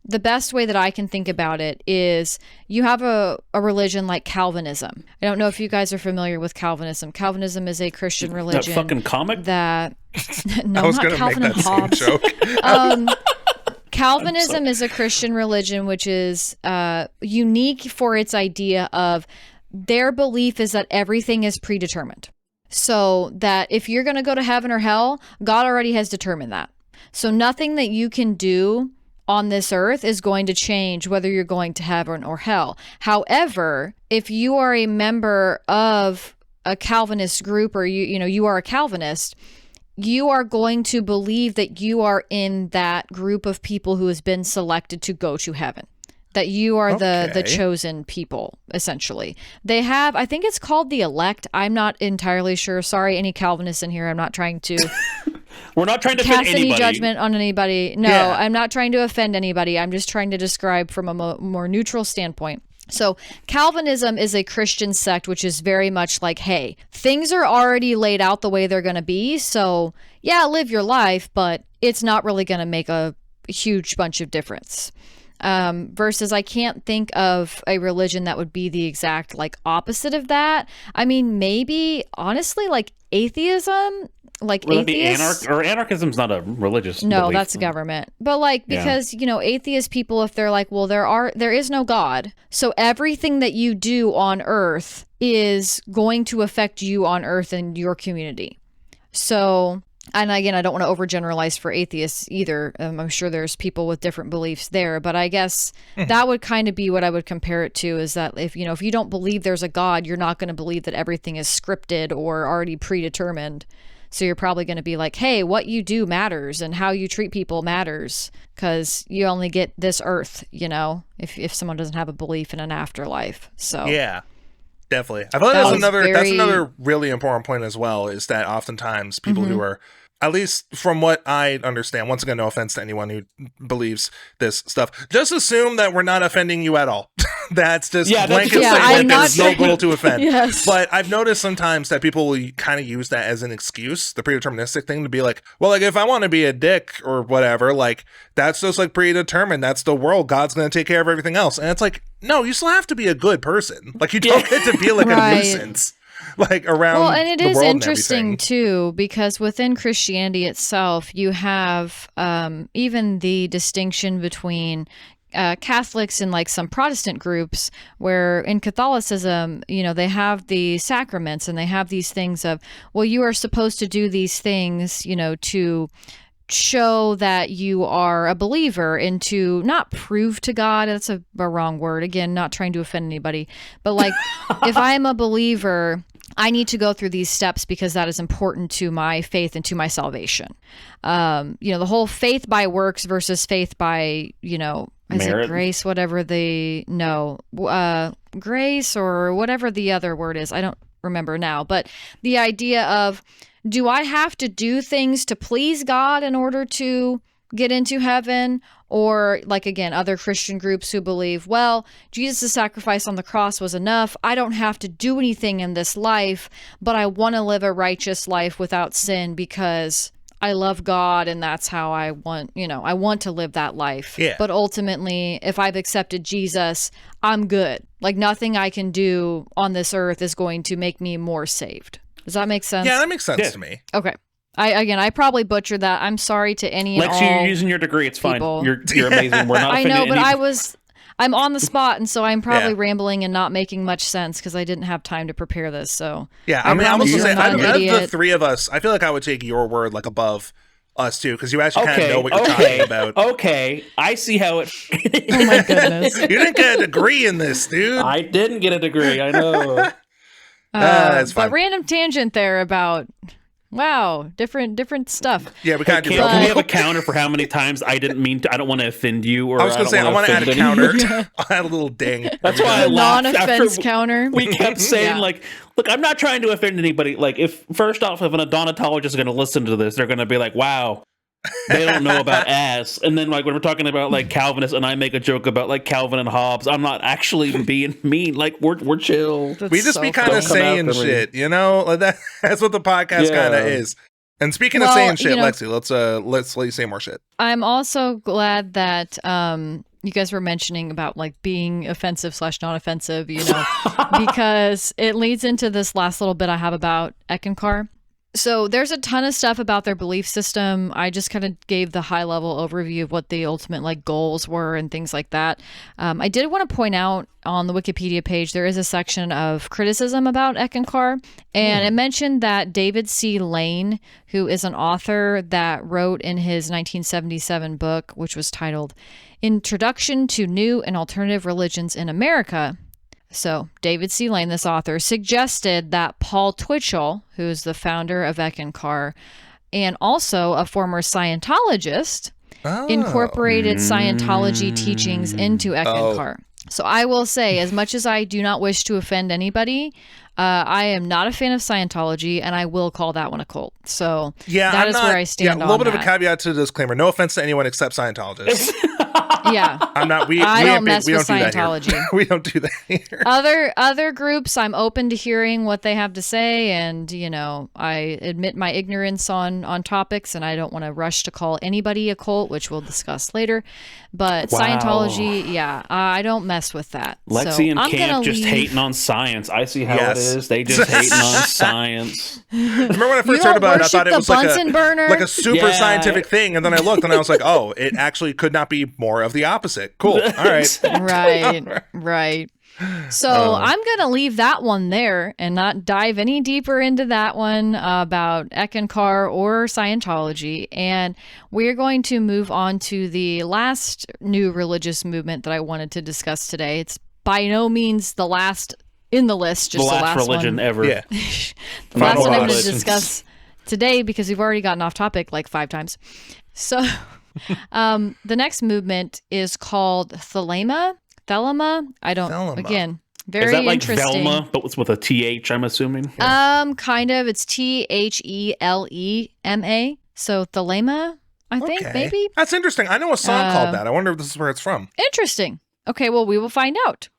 the best way that I can think about it is you have a religion like Calvinism. I don't know if you guys are familiar with Calvinism. Calvinism is a Christian religion. That fucking comic? No, not Calvin and Hobbes. Calvinism is a Christian religion which is unique for its idea of their belief is that everything is predetermined. So that if you're going to go to heaven or hell, God already has determined that. So nothing that you can do on this earth is going to change whether you're going to heaven or hell. However, if you are a member of a Calvinist group or you are a Calvinist, you are going to believe that you are in that group of people who has been selected to go to heaven. That you are the chosen people, essentially. They have, I think it's called the elect. I'm not entirely sure. Sorry, any Calvinists in here. I'm not trying to We're not trying to cast offend anybody. Any judgment on anybody. No, yeah. I'm not trying to offend anybody. I'm just trying to describe from a more neutral standpoint. So Calvinism is a Christian sect, which is very much like, hey, things are already laid out the way they're going to be. So yeah, live your life, but it's not really going to make a huge bunch of difference. Versus I can't think of a religion that would be the exact opposite of that. I mean, maybe honestly, atheism, atheists. Anarchism's not a religious belief. That's government. But because atheist people, if they're well, there is no God, so everything that you do on Earth is going to affect you on Earth and your community. So. And again, I don't want to overgeneralize for atheists either. I'm sure there's people with different beliefs there, but I guess that would kind of be what I would compare it to, is that if you don't believe there's a God, you're not going to believe that everything is scripted or already predetermined. So you're probably going to be like, hey, what you do matters and how you treat people matters, because you only get this earth, if someone doesn't have a belief in an afterlife. So yeah. Definitely. I feel like that's another really important point as well, is that oftentimes people who are at least from what I understand, once again, no offense to anyone who believes this stuff, just assume that we're not offending you at all. That's just blanket statement. There's no goal to offend. Yes. But I've noticed sometimes that people will kind of use that as an excuse, the predeterministic thing, to be like, well, like if I want to be a dick or whatever, like that's just like predetermined. That's the world. God's going to take care of everything else. And it's like, no, you still have to be a good person. Like you don't get to be like a nuisance. Like around well, and it the is world interesting too, because within Christianity itself, you have even the distinction between Catholics and like some Protestant groups, where in Catholicism, you know, they have the sacraments and they have these things of, well, you are supposed to do these things, you know, to show that you are a believer and to not prove to God. That's a wrong word. Again, not trying to offend anybody, but like if I am a believer, I need to go through these steps because that is important to my faith and to my salvation. You know, the whole faith by works versus faith by, you know, is merit? it grace, whatever grace or whatever the other word is. I don't remember now, but the idea of, do I have to do things to please God in order to get into heaven? Or like, again, other Christian groups who believe, well, Jesus' sacrifice on the cross was enough. I don't have to do anything in this life, but I want to live a righteous life without sin because I love God and that's how I want, you know, I want to live that life. Yeah. But ultimately, if I've accepted Jesus, I'm good. Like nothing I can do on this earth is going to make me more saved. Does that make sense? Yeah, that makes sense to me. Okay. I probably butchered that. I'm sorry to any and all. Lex, you're using your degree. It's people. fine. You're amazing. We're not I offending know, but any- I'm on the spot, and so I'm probably rambling and not making much sense because I didn't have time to prepare this. So yeah, I mean, I was promise gonna say, I'm not out an of the idiot. three of us, I feel like I would take your word like above us too, because you actually kind of know what you're talking about. Okay, I see how it. Oh my goodness. You didn't get a degree in this, dude. I didn't get a degree. I know. That's fine. But random tangent there about different stuff. Yeah, we kind of do. Can we have a counter for how many times I didn't mean to? I don't want to offend you. Or I was going to say, I want to add a counter. I'll add a little ding. That's why I laughed Non-offense after counter. we kept saying Yeah. like, look, I'm not trying to offend anybody. Like, if first off, if an odontologist is going to listen to this, they're going to be like, wow. They don't know about ass. And then like when we're talking about like Calvinists and I make a joke about like Calvin and Hobbes, I'm not actually being mean. Like we're chill. That's We just so be kind of funny. saying shit, you know? Like that's what the podcast kind of is. And speaking of saying shit, you know, Lexi, let's let you say more shit. I'm also glad that you guys were mentioning about like being offensive / non-offensive, you know, because it leads into this last little bit I have about Eckankar. So there's a ton of stuff about their belief system. I just kind of gave the high level overview of what the ultimate like goals were and things like that. I did want to point out on the Wikipedia page, there is a section of criticism about Eckankar, and it mentioned that David C. Lane, who is an author that wrote in his 1977 book, which was titled Introduction to New and Alternative Religions in America. So David C. Lane, this author, suggested that Paul Twitchell, who is the founder of Eckankar and also a former Scientologist, incorporated Scientology teachings into Eckankar. So I will say, as much as I do not wish to offend anybody, I am not a fan of Scientology, and I will call that one a cult. So that is where I stand on that. A little bit of a cabinet to the disclaimer. No offense to anyone except Scientologists. Yeah. I'm not. I don't mess with Scientology. We don't do that here. Other groups, I'm open to hearing what they have to say, and you know, I admit my ignorance on topics, and I don't want to rush to call anybody a cult, which we'll discuss later. But Scientology, I don't mess with that. Lexi and I'm Camp just leave. hating on science. I see how it is. They just hating on science. Remember when I first heard about it, I thought it was like a super scientific thing, and then I looked and I was like, oh, it actually could not be more of the opposite. Cool. All right. Right. So I'm going to leave that one there and not dive any deeper into that one about Eckankar or Scientology. And we're going to move on to the last new religious movement that I wanted to discuss today. It's by no means the last in the list, just the last religion one. Ever. Yeah. The last one I'm going to discuss today because we've already gotten off topic like 5 times. So the next movement is called Thelema. I don't. Thelema. Again, very Is that like interesting. Velma, but with a TH? I'm assuming. Kind of. It's THELEMA. So Thelema, I think, maybe? That's interesting. I know a song called that. I wonder if this is where it's from. Interesting. Okay, well, we will find out.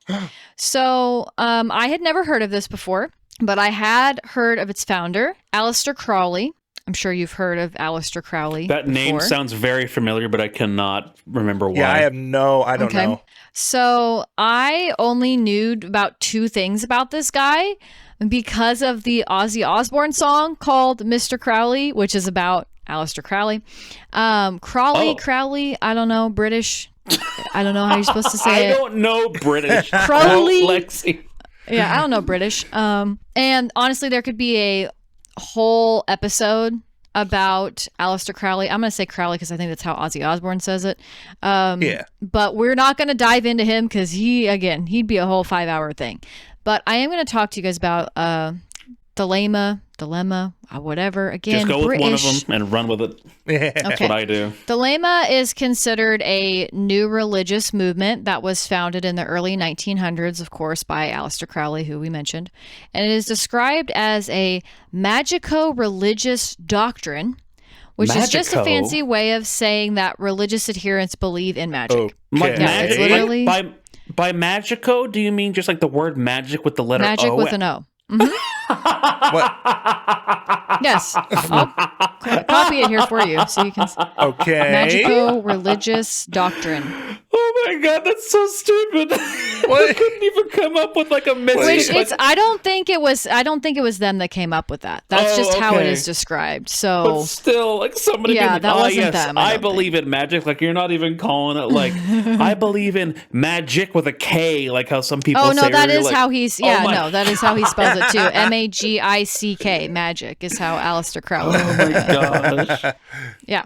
So I had never heard of this before, but I had heard of its founder, Aleister Crowley. I'm sure you've heard of Aleister Crowley. That name sounds very familiar, but I cannot remember why. Yeah, I don't know. So I only knew about 2 things about this guy because of the Ozzy Osbourne song called Mr. Crowley, which is about Aleister Crowley. Crowley, I don't know, British. I don't know how you're supposed to say it. I don't know British. Crowley. Lexi. Yeah, I don't know British. And honestly, there could be a whole episode about Aleister Crowley. I'm going to say Crowley because I think that's how Ozzy Osbourne says it. But we're not going to dive into him because he'd be a whole 5-hour thing. But I am going to talk to you guys about dilemma, whatever. Again, just go British. with one of them and run with it. That's what I do. Dilemma is considered a new religious movement that was founded in the early 1900s, of course, by Aleister Crowley, who we mentioned. And it is described as a magico-religious doctrine, which is just a fancy way of saying that religious adherents believe in magic. Okay. It's literally... By magico, do you mean just like the word magic with the letter O? Magic with an O. Mm-hmm. What? Yes. I'll copy it here for you so you can. Okay. Magico-religious doctrine. Oh my god, that's so stupid. I couldn't even come up with like a missing. I don't think it was them that came up with that. That's just how it is described. So but still, like somebody that wasn't them. I believe in magic. Like you're not even calling it like I believe in magic with a K, like how some people say. Oh no, that is like, how he's that is how he spells it too. Magic. Magic is how Aleister Crowley. Oh my gosh. Yeah.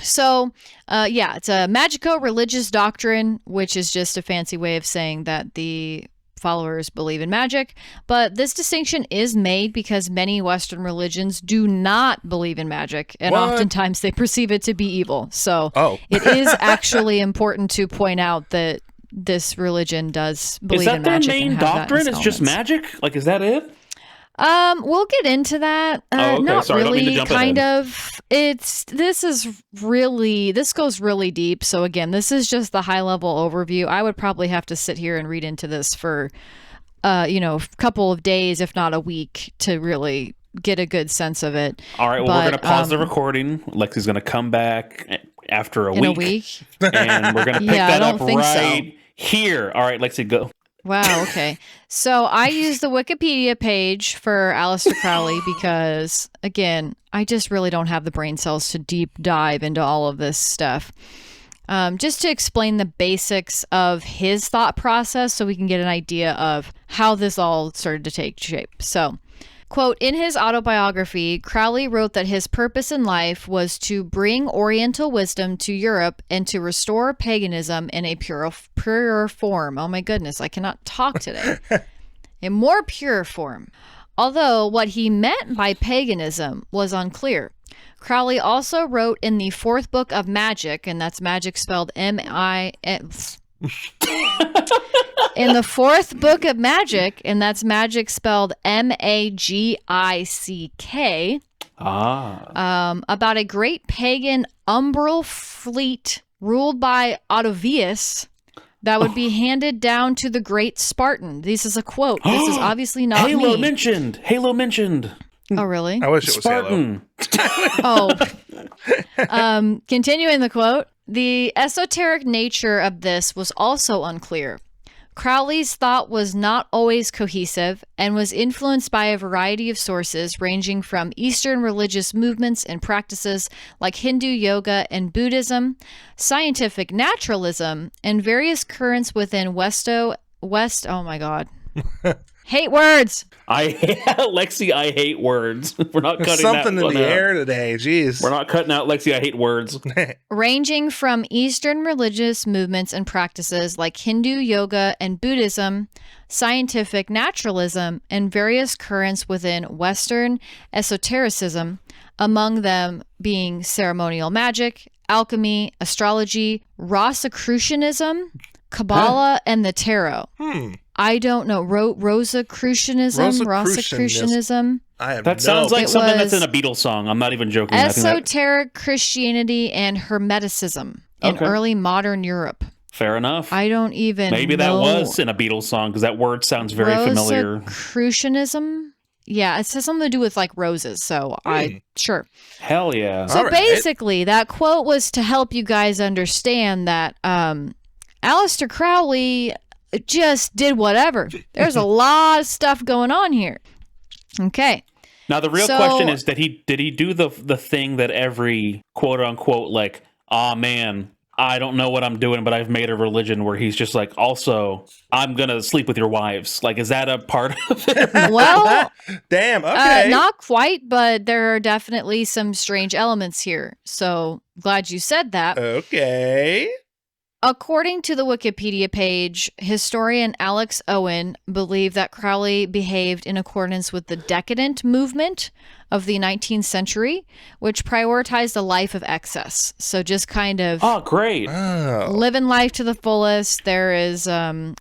So, it's a magico-religious doctrine, which is just a fancy way of saying that the followers believe in magic. But this distinction is made because many Western religions do not believe in magic, and oftentimes they perceive it to be evil. So it is actually important to point out that this religion does believe in magic. Is that their main doctrine? It's just magic? Like, is that it? We'll get into that. Not Sorry, really. I don't mean to jump kind ahead. of. This goes really deep. So again, this is just the high level overview. I would probably have to sit here and read into this for, a couple of days, if not a week, to really get a good sense of it. All right. Well, we're going to pause the recording. Lexi's going to come back after a week, and we're going to pick that up right here. All right, Lexi, go. Wow, okay. So I use the Wikipedia page for Aleister Crowley because, again, I just really don't have the brain cells to deep dive into all of this stuff. Just to explain the basics of his thought process so we can get an idea of how this all started to take shape. So, quote, in his autobiography, Crowley wrote that his purpose in life was to bring Oriental wisdom to Europe and to restore paganism in a purer form. Oh my goodness, I cannot talk today. A more pure form. Although what he meant by paganism was unclear. Crowley also wrote in the 4th book of magic, and that's magic spelled M-I-S... in the 4th book of magic, and that's magic spelled Magick, about a great pagan umbral fleet ruled by Odovius that would be handed down to the great Spartan. This is a quote. This is obviously not Halo me. Halo mentioned. Oh, really? I wish it was Spartan. Halo. Continuing the quote. The esoteric nature of this was also unclear. Crowley's thought was not always cohesive and was influenced by a variety of sources ranging from Eastern religious movements and practices like Hindu yoga and Buddhism, scientific naturalism, and various currents within oh my God. Hate words. Lexi, I hate words. We're not cutting something that in the out. air today. Jeez. We're not cutting out Lexi, I hate words. Ranging from Eastern religious movements and practices like Hindu yoga and Buddhism, scientific naturalism, and various currents within Western esotericism, among them being ceremonial magic, alchemy, astrology, Rosicrucianism, Kabbalah, and the tarot. I don't know. Rosicrucianism? Rosicrucianism? That sounds like something that's in a Beatles song. I'm not even joking. Esoteric Christianity and Hermeticism in early modern Europe. Fair enough. I don't even Maybe that was in a Beatles song because that word sounds very familiar. Rosicrucianism? Yeah, it has something to do with like roses. So sure. Hell yeah. So basically, that quote was to help you guys understand that Aleister Crowley just did whatever. There's a lot of stuff going on here. Okay. Now the real question is, did he do the thing that every quote unquote like, man, I don't know what I'm doing, but I've made a religion, where he's just like, also, I'm going to sleep with your wives. Like, is that a part of it? Well, damn, okay. Not quite, but there are definitely some strange elements here. So glad you said that. Okay. According to the Wikipedia page, historian Alex Owen believed that Crowley behaved in accordance with the decadent movement of the 19th century, which prioritized a life of excess. So just kind of living life to the fullest. There is,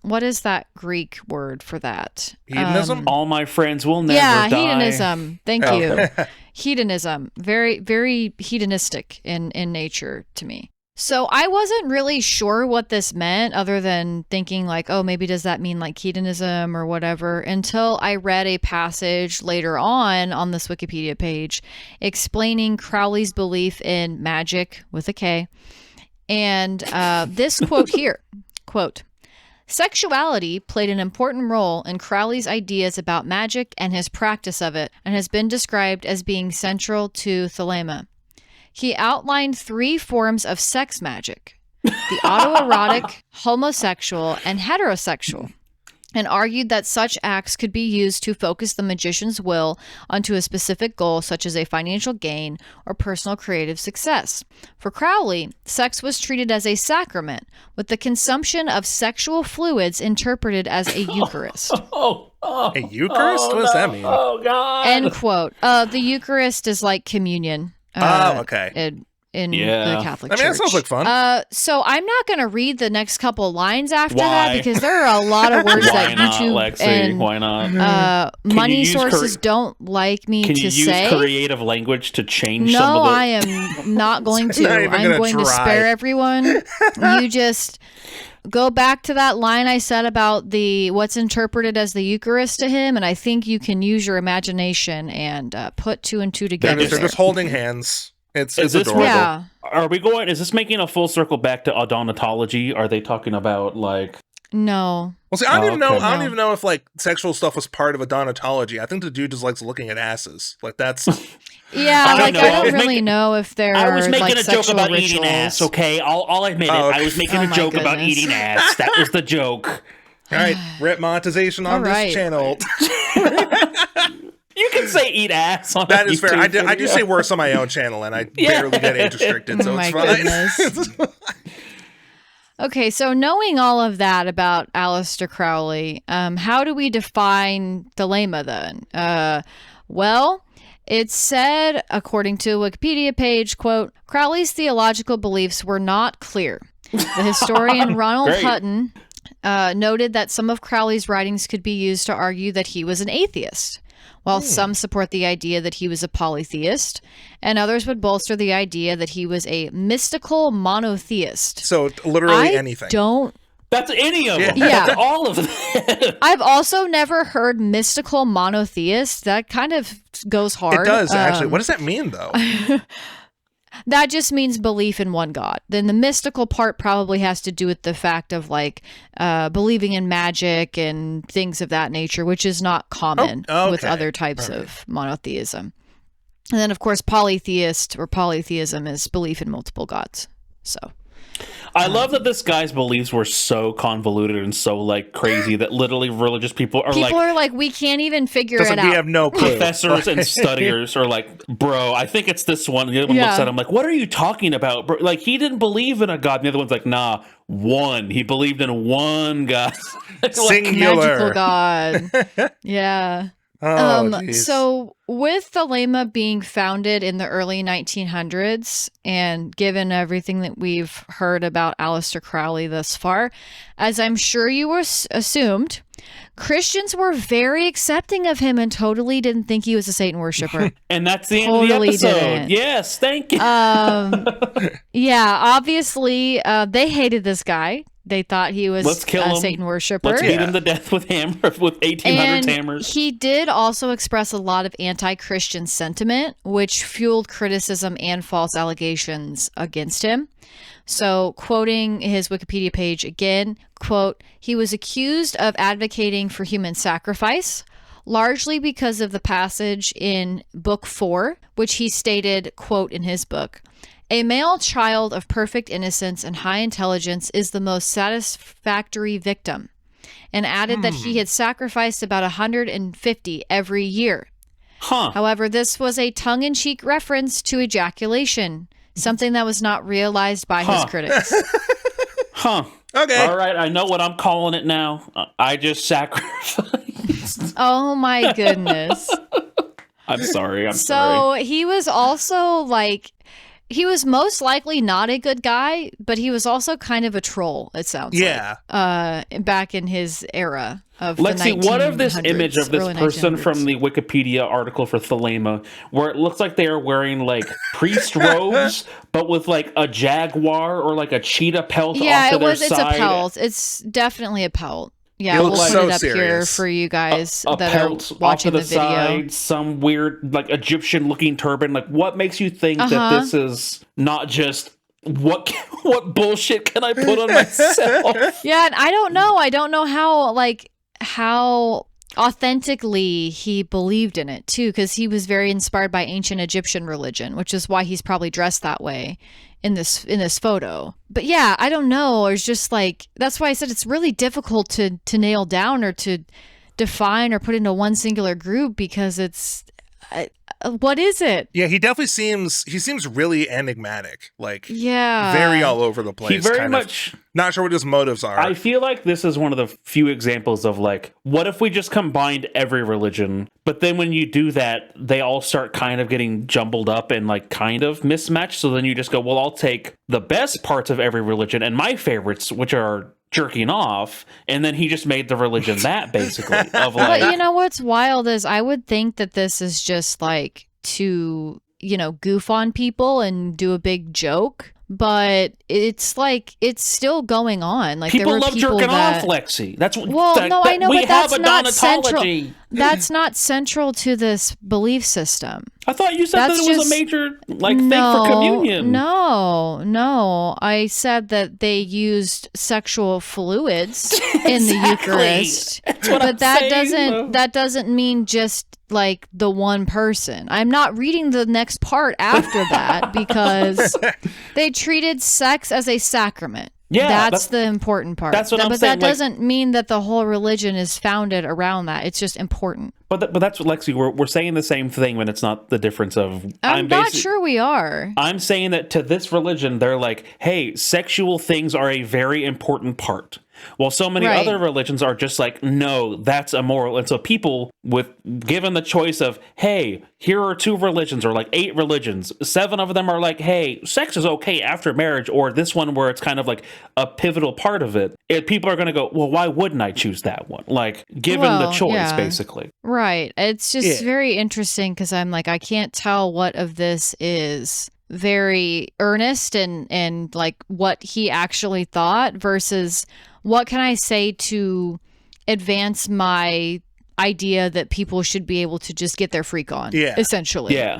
what is that Greek word for that? Hedonism? All my friends will never die. Yeah, hedonism. Thank you. Hedonism. Very, very hedonistic in nature to me. So I wasn't really sure what this meant, other than thinking like, oh, maybe does that mean like hedonism or whatever, until I read a passage later on this Wikipedia page explaining Crowley's belief in magic with a K. And this quote here, quote, "Sexuality played an important role in Crowley's ideas about magic and his practice of it, and has been described as being central to Thelema. He outlined 3 forms of sex magic, the autoerotic, homosexual, and heterosexual, and argued that such acts could be used to focus the magician's will onto a specific goal, such as a financial gain or personal creative success. For Crowley, sex was treated as a sacrament, with the consumption of sexual fluids interpreted as a Eucharist." A Eucharist? What does that mean? Oh, God. End quote. The Eucharist is like communion. Okay. In the Catholic Church. I mean, that sounds like fun. So I'm not going to read the next couple lines after that, because there are a lot of words that YouTube Lexi? and Why not? money sources don't like me to say. Can you use creative language to change some No, of the... I am not going to. Not even I'm going to try. spare everyone. You just go back to that line I said about what's interpreted as the Eucharist to him, and I think you can use your imagination and put 2 and 2 together. They're just holding hands. It's this adorable. Yeah. Are we going? Is this making a full circle back to odontology? Are they talking about like? No. Well, see, I don't even know. okay. I don't even know if like sexual stuff was part of odontology. I think the dude just likes looking at asses. Like that's. Yeah, I don't really know if there I was are making like a joke sexual about rituals. eating ass. Okay, I'll admit it. Okay. I was making Oh a my joke about goodness. eating ass. That was the joke. All right, rip monetization on All right. this channel. You can say eat ass on That a is fair. YouTube I do video. say worse on my own channel, and I barely get age restricted, so Oh it's my fine. goodness. Okay, so knowing all of that about Aleister Crowley, how do we define Thelema then? Well, it said, according to a Wikipedia page, quote, "Crowley's theological beliefs were not clear. The historian Ronald Great. Hutton noted that some of Crowley's writings could be used to argue that he was an atheist, while some support the idea that he was a polytheist, and others would bolster the idea that he was a mystical monotheist." So literally anything. That's any of them. Yeah. That's all of them. I've also never heard mystical monotheist. That kind of goes hard. It does actually. What does that mean though? That just means belief in one God. Then the mystical part probably has to do with the fact of like believing in magic and things of that nature, which is not common with okay. other types of monotheism. And then, of course, polytheist or polytheism is belief in multiple gods. So I love that this guy's beliefs were so convoluted and so like crazy that literally religious people are like, we can't even figure it out. We have no clue. professors and studiers are like, bro, I think it's this one. The other one looks at him like, what are you talking about? Bro? Like, he didn't believe in a god. And the other one's like, nah, one. He believed in one god. Singular. Magical god. Yeah. So with Thelema being founded in the early 1900s, and given everything that we've heard about Aleister Crowley thus far, as I'm sure you were assumed, Christians were very accepting of him and totally didn't think he was a Satan worshiper. And that's the end of the episode. Didn't. Yes, thank you. Yeah, obviously, they hated this guy. They thought he was a Satan worshiper. Let's beat him to death with 1,800 hammers. He did also express a lot of anti-Christian sentiment, which fueled criticism and false allegations against him. So, quoting his Wikipedia page again, quote, he was accused of advocating for human sacrifice, largely because of the passage in Book 4, which he stated, quote, in his book, a male child of perfect innocence and high intelligence is the most satisfactory victim, and added that he had sacrificed about 150 every year. However, this was a tongue-in-cheek reference to ejaculation, something that was not realized by his critics. Okay. All right, I know what I'm calling it now. I just sacrificed. Oh my goodness. I'm sorry. So he was also like... He was most likely not a good guy, but he was also kind of a troll, it sounds like. Back in his era of Lexi, what of this image of this person from the Wikipedia article for Thelema, where it looks like they are wearing like priest robes, but with like a jaguar or like a cheetah pelt off to their side? Yeah, it's a pelt. It's definitely a pelt. Yeah, we'll put it up here for you guys that are watching the video. Side, some weird, like, Egyptian-looking turban. Like, what makes you think that this is not just what bullshit can I put on myself? Yeah, and I don't know. I don't know how authentically he believed in it too, because he was very inspired by ancient Egyptian religion, which is why he's probably dressed that way in this photo. But yeah, I don't know. It's just like, that's why I said it's really difficult to nail down or to define or put into one singular group, because it's what is it? Yeah, he definitely seems really enigmatic. Like, yeah, very all over the place. He very much not sure what his motives are. I feel like this is one of the few examples of like, what if we just combined every religion? But then when you do that, they all start kind of getting jumbled up and like kind of mismatched. So then you just go, well, I'll take the best parts of every religion and my favorites, which are jerking off, and then he just made the religion that basically of like. But you know what's wild is I would think that this is just like to, you know, goof on people and do a big joke, but it's like it's still going on. Like people there were love people jerking that, off, Lexi. That's what. No, I know, but that's not central. Donatology. That's not central to this belief system. I thought you said that it was a major thing for communion. No. I said that they used sexual fluids in the Eucharist, but that doesn't mean just like the one person. I'm not reading the next part after that because they treated sex as a sacrament. Yeah, that's the important part. That's what I'm saying. But that doesn't mean that the whole religion is founded around that. It's just important. But that's what, Lexi, we're saying the same thing when it's not the difference of... I'm not sure we are. I'm saying that to this religion, they're like, hey, sexual things are a very important part. While so many other religions are just like, no, that's immoral. And so people given the choice of, hey, here are 2 religions or like 8 religions, 7 of them are like, hey, sex is okay after marriage, or this one where it's kind of like a pivotal part of it. People are going to go, well, why wouldn't I choose that one? Like, given the choice, basically. Right. It's just very interesting because I'm like, I can't tell what of this is very earnest and like what he actually thought versus what can I say to advance my idea that people should be able to just get their freak on, essentially. Yeah.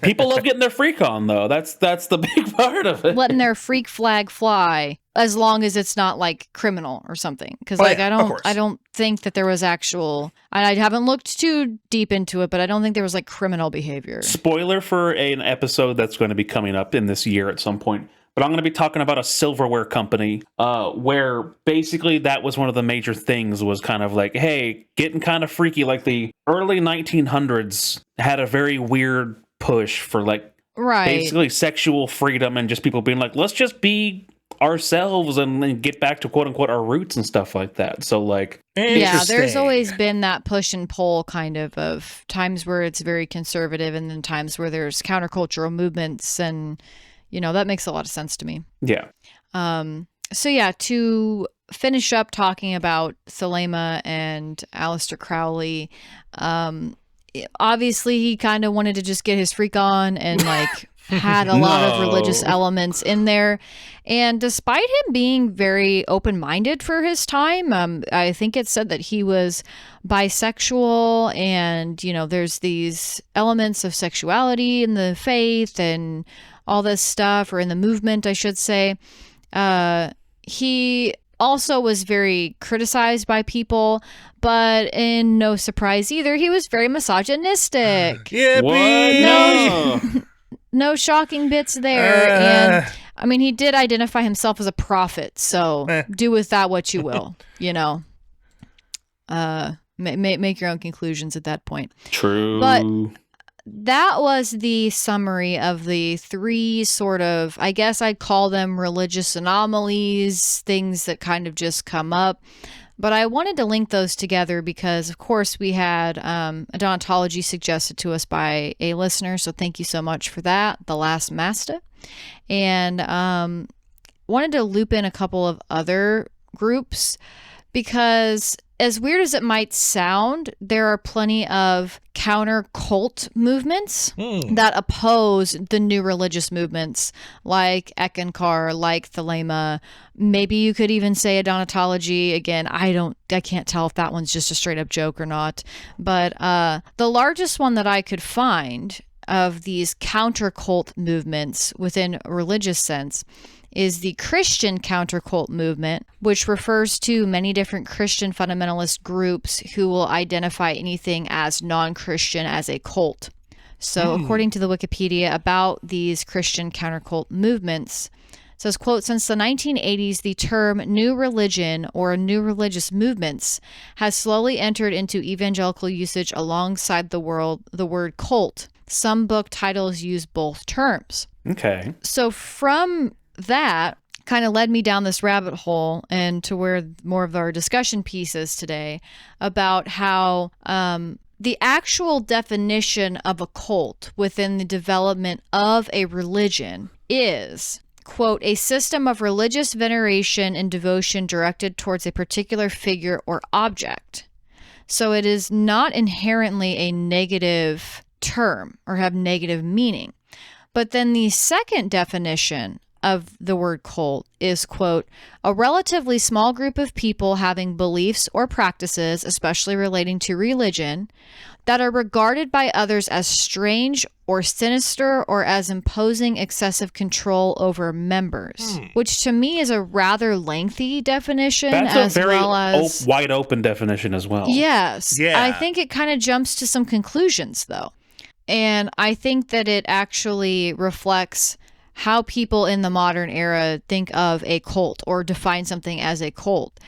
People love getting their freak on, though. That's the big part of it. Letting their freak flag fly, as long as it's not like criminal or something. Because I don't think that there was actual. I haven't looked too deep into it, but I don't think there was like criminal behavior. Spoiler for an episode that's going to be coming up in this year at some point. But I'm going to be talking about a silverware company where basically that was one of the major things was kind of like, hey, getting kind of freaky. Like the early 1900s had a very weird push for like basically sexual freedom and just people being like, let's just be ourselves and get back to quote unquote our roots and stuff like that. So like, yeah, there's always been that push and pull kind of times where it's very conservative and then times where there's countercultural movements, and that makes a lot of sense to me. Yeah. So yeah, to finish up talking about Thelema and Aleister Crowley, obviously he kind of wanted to just get his freak on and like had a lot of religious elements in there. And despite him being very open-minded for his time, I think it said that he was bisexual, and there's these elements of sexuality in the faith and all this stuff, or in the movement, I should say. He also was very criticized by people, but in no surprise either, he was very misogynistic. No shocking bits there. And I mean, he did identify himself as a prophet, so do with that what you will, make your own conclusions at that point. True. But that was the summary of the three sort of, I guess I'd call them religious anomalies, things that kind of just come up. But I wanted to link those together because, of course, we had a Donatology suggested to us by a listener. So thank you so much for that, The Last Master. And wanted to loop in a couple of other groups because, as weird as it might sound, there are plenty of counter cult movements that oppose the new religious movements, like Eckankar, like Thelema. Maybe you could even say a Donatology. Again, I can't tell if that one's just a straight up joke or not. But the largest one that I could find of these counter cult movements within a religious sense is the Christian counter-cult movement, which refers to many different Christian fundamentalist groups who will identify anything as non-Christian as a cult. So according to the Wikipedia about these Christian counter-cult movements, it says, quote, since the 1980s, the term new religion or new religious movements has slowly entered into evangelical usage alongside the word cult. Some book titles use both terms. Okay. So from that kind of led me down this rabbit hole and to where more of our discussion pieces today about how the actual definition of a cult within the development of a religion is, quote, a system of religious veneration and devotion directed towards a particular figure or object. So it is not inherently a negative term or have negative meaning. But then the second definition of the word cult is, quote, a relatively small group of people having beliefs or practices, especially relating to religion, that are regarded by others as strange or sinister or as imposing excessive control over members, which to me is a rather lengthy definition. That's a very wide open definition as well. Yes. Yeah. I think it kind of jumps to some conclusions, though. And I think that it actually reflects how people in the modern era think of a cult or define something as a cult.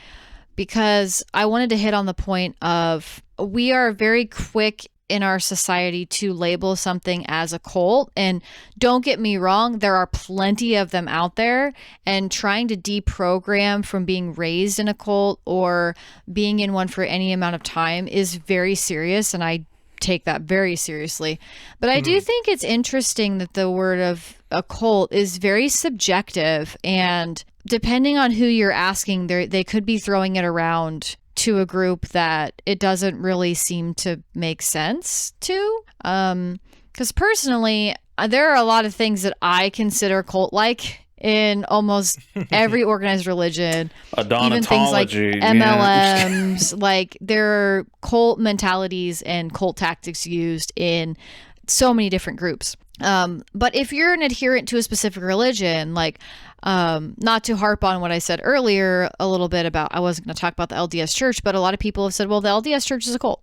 Because I wanted to hit on the point of we are very quick in our society to label something as a cult. And don't get me wrong, there are plenty of them out there. And trying to deprogram from being raised in a cult or being in one for any amount of time is very serious. And I take that very seriously. But I do think it's interesting that the word of a cult is very subjective, and depending on who you're asking, they could be throwing it around to a group that it doesn't really seem to make sense to. Because personally, there are a lot of things that I consider cult-like in almost every organized religion. Even things like MLMs, like there are cult mentalities and cult tactics used in so many different groups. But if you're an adherent to a specific religion, like not to harp on what I said earlier a little bit about, I wasn't going to talk about the LDS Church, but a lot of people have said, well, the LDS Church is a cult.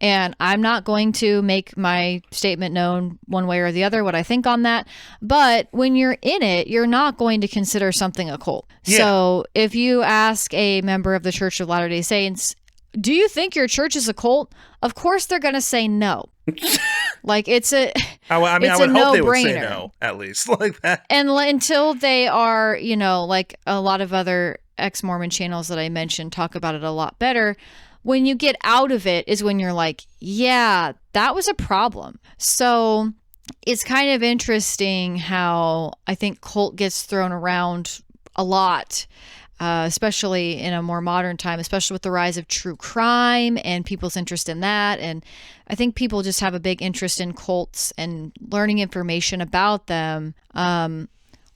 And I'm not going to make my statement known one way or the other, what I think on that. But when you're in it, you're not going to consider something a cult. Yeah. So if you ask a member of the Church of Latter-day Saints, do you think your church is a cult? Of course they're going to say no. Like it's I mean, it's I would a hope they would say no-brainer. no, at least like that. And until they are, like a lot of other ex-Mormon channels that I mentioned talk about it a lot better. When you get out of it is when you're like, yeah, that was a problem. So it's kind of interesting how I think cult gets thrown around a lot, especially in a more modern time, especially with the rise of true crime and people's interest in that. And I think people just have a big interest in cults and learning information about them.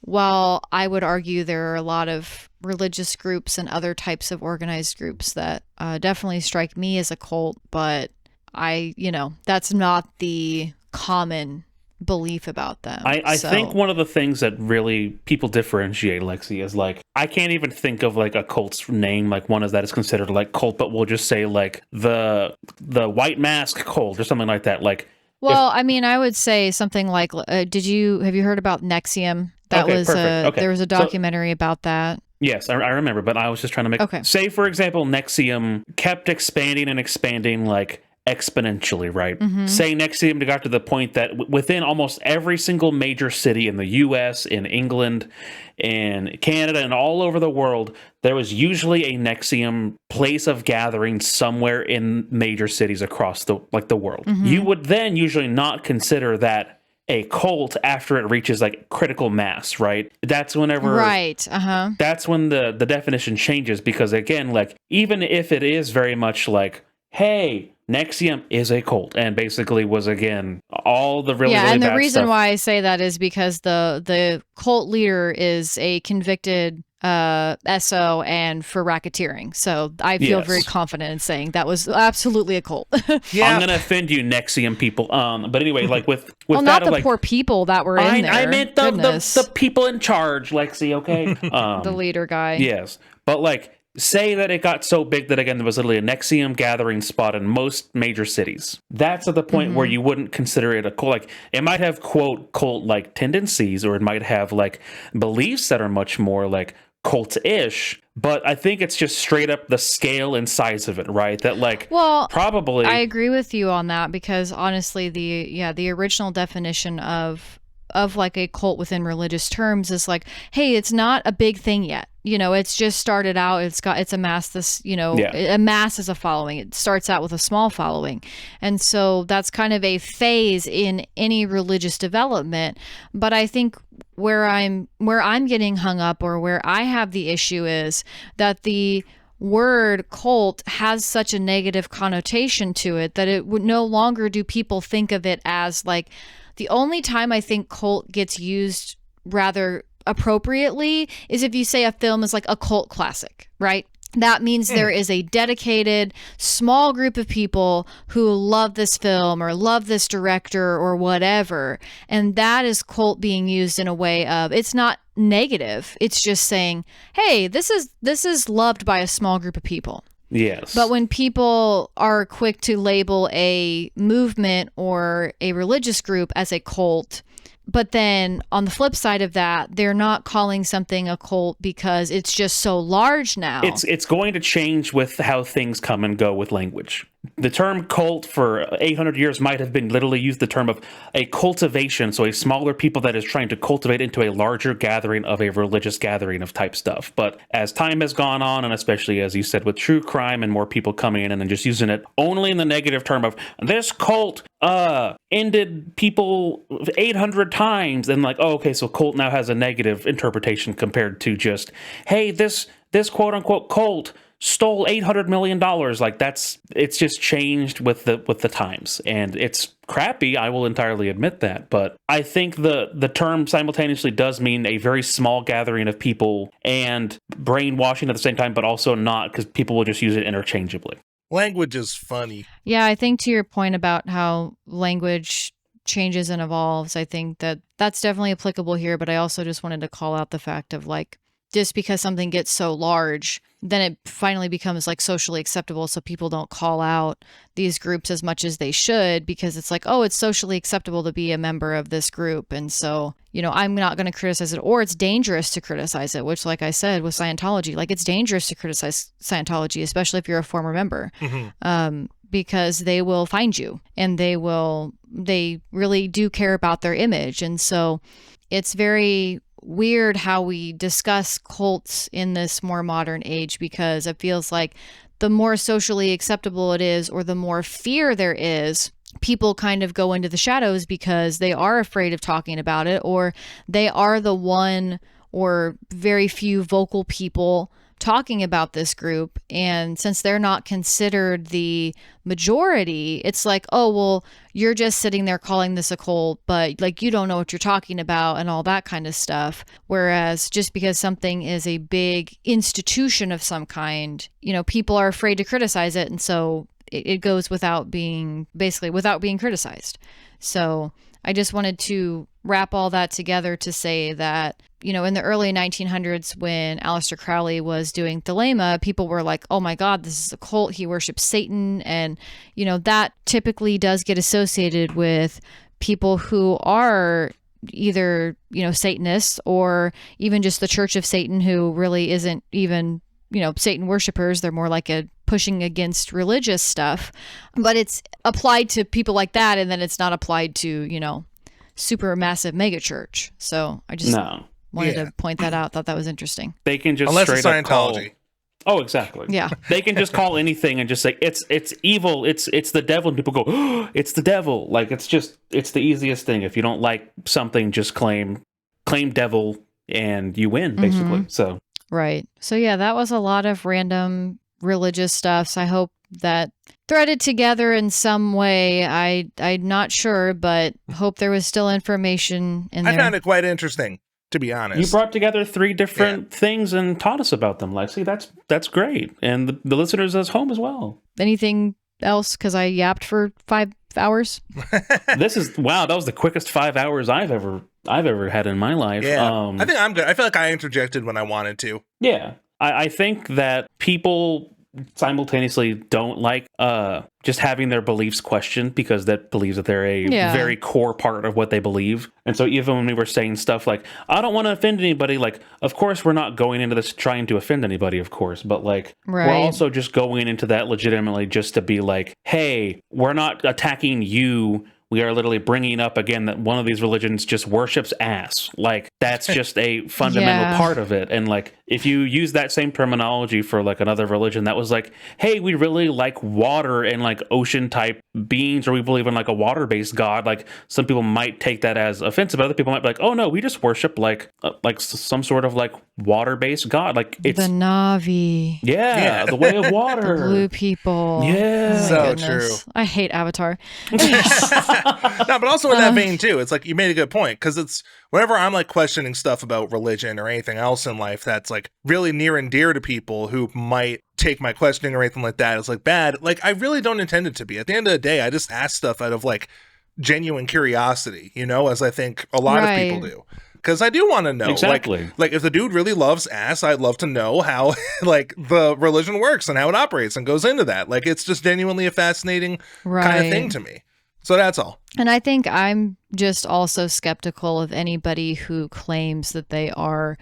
While I would argue there are a lot of religious groups and other types of organized groups that definitely strike me as a cult, but that's not the common belief about them. I think one of the things that really people differentiate, Lexi, is like, I can't even think of like a cult's name, like one that is considered like cult, but we'll just say like the White Mask cult or something like that. Like, well, I mean, I would say something like, have you heard about Nexium? That okay, was perfect. Okay. There was a documentary about that. Yes, I remember, but I was just trying to make, say for example, Nexium kept expanding and expanding like exponentially, right? Mm-hmm. Say Nexium got to the point that within almost every single major city in the US, in England, in Canada, and all over the world, there was usually a Nexium place of gathering somewhere in major cities across the world. Mm-hmm. You would then usually not consider that a cult after it reaches like critical mass, right? That's whenever, right? That's when the definition changes, because again, like, even if it is very much like, hey, Nexium is a cult, and basically was, again, all the really and the bad reason stuff. why I say that is because the cult leader is a convicted SO and for racketeering. So I feel very confident in saying that was absolutely a cult. Yeah. I'm gonna offend you, Nexium people. But anyway, like with well, that, not the like, poor people that were in there. I meant the people in charge, Lexi. Okay, the leader guy. Yes, but like, say that it got so big that, again, there was literally a Nexium gathering spot in most major cities. That's at the point where you wouldn't consider it a cult. Like, it might have, quote, cult-like tendencies, or it might have, like, beliefs that are much more, like, cult-ish, but I think it's just straight up the scale and size of it, right? That, like, probably... I agree with you on that, because, honestly, the original definition of like a cult within religious terms is like, hey, it's not a big thing yet. It's just started out. It's amassed this, amasses a following. It starts out with a small following. And so that's kind of a phase in any religious development. But I think where I'm getting hung up, or where I have the issue, is that the word cult has such a negative connotation to it that it would no longer do people think of it as like. The only time I think cult gets used rather appropriately is if you say a film is like a cult classic, right? That means there is a dedicated small group of people who love this film or love this director or whatever. And that is cult being used in a way of, it's not negative. It's just saying, hey, this is loved by a small group of people. Yes. But when people are quick to label a movement or a religious group as a cult, but then on the flip side of that, they're not calling something a cult because it's just so large now. It's going to change with how things come and go with language. The term cult for 800 years might have been literally used the term of a cultivation, so a smaller people that is trying to cultivate into a larger gathering of a religious gathering of type stuff. But as time has gone on, and especially as you said with true crime and more people coming in and then just using it only in the negative term of this cult ended people 800 times, and like, oh, okay, so cult now has a negative interpretation compared to just, hey, this quote unquote cult stole $800 million. Like, it's just changed with the times, and it's crappy. I will entirely admit that, but I think the term simultaneously does mean a very small gathering of people and brainwashing at the same time, but also not, because people will just use it interchangeably. Language is funny. Yeah, I think to your point about how language changes and evolves, I think that's definitely applicable here, but I also just wanted to call out the fact of, like, just because something gets so large, then it finally becomes like socially acceptable, so people don't call out these groups as much as they should, because it's like, oh, it's socially acceptable to be a member of this group, and so, I'm not going to criticize it, or it's dangerous to criticize it, which, like I said, with Scientology, like, it's dangerous to criticize Scientology, especially if you're a former member, because they will find you, and they really do care about their image. And so it's very weird how we discuss cults in this more modern age, because it feels like the more socially acceptable it is, or the more fear there is, people kind of go into the shadows because they are afraid of talking about it, or they are the one or very few vocal people talking about this group. And since they're not considered the majority, it's like, oh, well, you're just sitting there calling this a cult, but like, you don't know what you're talking about and all that kind of stuff. Whereas just because something is a big institution of some kind, people are afraid to criticize it. And so it goes without being criticized. So I just wanted to wrap all that together to say that, in the early 1900s, when Aleister Crowley was doing Thelema, people were like, oh my God, this is a cult. He worships Satan. And, that typically does get associated with people who are either, Satanists, or even just the Church of Satan, who really isn't even, Satan worshipers. They're more like a pushing against religious stuff, but it's applied to people like that. And then it's not applied to, super massive mega church. So I just wanted to point that out. Thought that was interesting. They can just unless it's straight up Scientology. Oh, exactly. Yeah. They can just call anything and just say it's evil. It's the devil, and people go, oh, it's the devil. Like it's the easiest thing. If you don't like something, just claim devil and you win, basically. So right. So yeah, that was a lot of random religious stuff. So I hope that threaded together in some way. I'm not sure, but hope there was still information in there. I found it quite interesting, to be honest. You brought together 3 different things and taught us about them, Lexi. That's great. And the listeners at home as well. Anything else? Because I yapped for 5 hours. Wow, that was the quickest 5 hours I've ever had in my life. Yeah. I think I'm good. I feel like I interjected when I wanted to. Yeah. I think that people simultaneously don't like just having their beliefs questioned, because that believes that they're a very core part of what they believe. And so even when we were saying stuff like, I don't want to offend anybody, like, of course we're not going into this trying to offend anybody, of course, but like we're also just going into that legitimately just to be like, hey, we're not attacking you. We are literally bringing up again that one of these religions just worships ass. Like that's just a fundamental part of it. And like if you use that same terminology for like another religion that was like, hey, we really like water and like ocean type beings, or we believe in like a water based god, like some people might take that as offensive. Other people might be like, oh no, we just worship like some sort of like water based god. Like it's the Na'vi. Yeah, the way of water. The blue people. Yeah. So true. I hate Avatar. No, but also in that vein too, it's like you made a good point, because it's whenever I'm like questioning stuff about religion or anything else in life that's like really near and dear to people who might take my questioning or anything like that, it's like bad. Like I really don't intend it to be. At the end of the day, I just ask stuff out of like genuine curiosity, as I think a lot of people do. Because I do want to know, exactly. like if the dude really loves ass, I'd love to know how like the religion works and how it operates and goes into that. Like it's just genuinely a fascinating kind of thing to me. So that's all. And I think I'm just also skeptical of anybody who claims that they are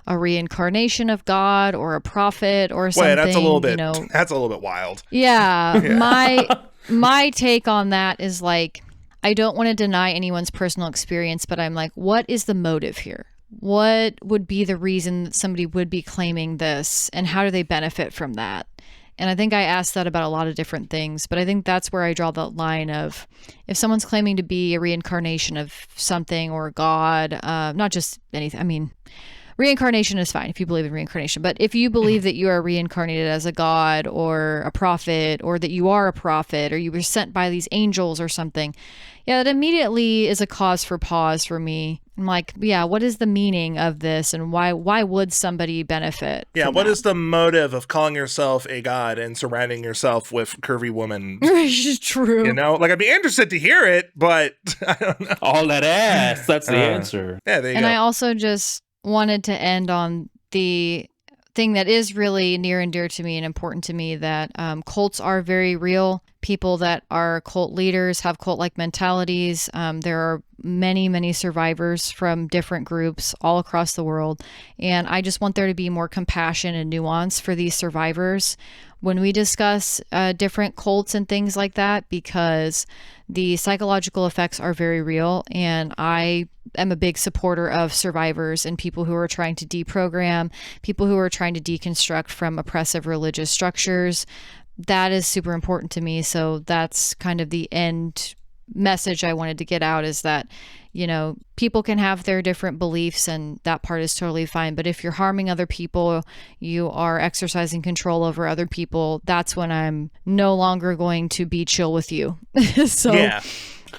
a reincarnation of God or a prophet or something. Wait, that's a little bit. That's a little bit wild. Yeah, yeah. My take on that is like, I don't want to deny anyone's personal experience, but I'm like, what is the motive here? What would be the reason that somebody would be claiming this, and how do they benefit from that? And I think I asked that about a lot of different things, but I think that's where I draw the line of if someone's claiming to be a reincarnation of something or God, not just anything. I mean, reincarnation is fine if you believe in reincarnation, but if you believe that you are reincarnated as a god or a prophet, or that you are a prophet, or you were sent by these angels or something, yeah, that immediately is a cause for pause for me. I'm like, yeah, what is the meaning of this, and why would somebody benefit? Yeah, what is the motive of calling yourself a god and surrounding yourself with curvy women? True. Like I'd be interested to hear it, but I don't know. All that ass, that's the answer. Yeah, there you go. And I also just wanted to end on the thing that is really near and dear to me and important to me, that cults are very real. People that are cult leaders have cult-like mentalities. There are many, many survivors from different groups all across the world. And I just want there to be more compassion and nuance for these survivors, when we discuss different cults and things like that, because the psychological effects are very real. And I am a big supporter of survivors and people who are trying to deprogram, people who are trying to deconstruct from oppressive religious structures. That is super important to me. So that's kind of the end message I wanted to get out, is that, you know, people can have their different beliefs and that part is totally fine. But if you're harming other people, you are exercising control over other people, that's when I'm no longer going to be chill with you. So yeah.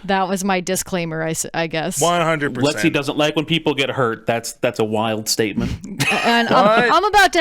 That was my disclaimer, I guess. 100%. Lexi doesn't like when people get hurt. That's a wild statement. And I'm about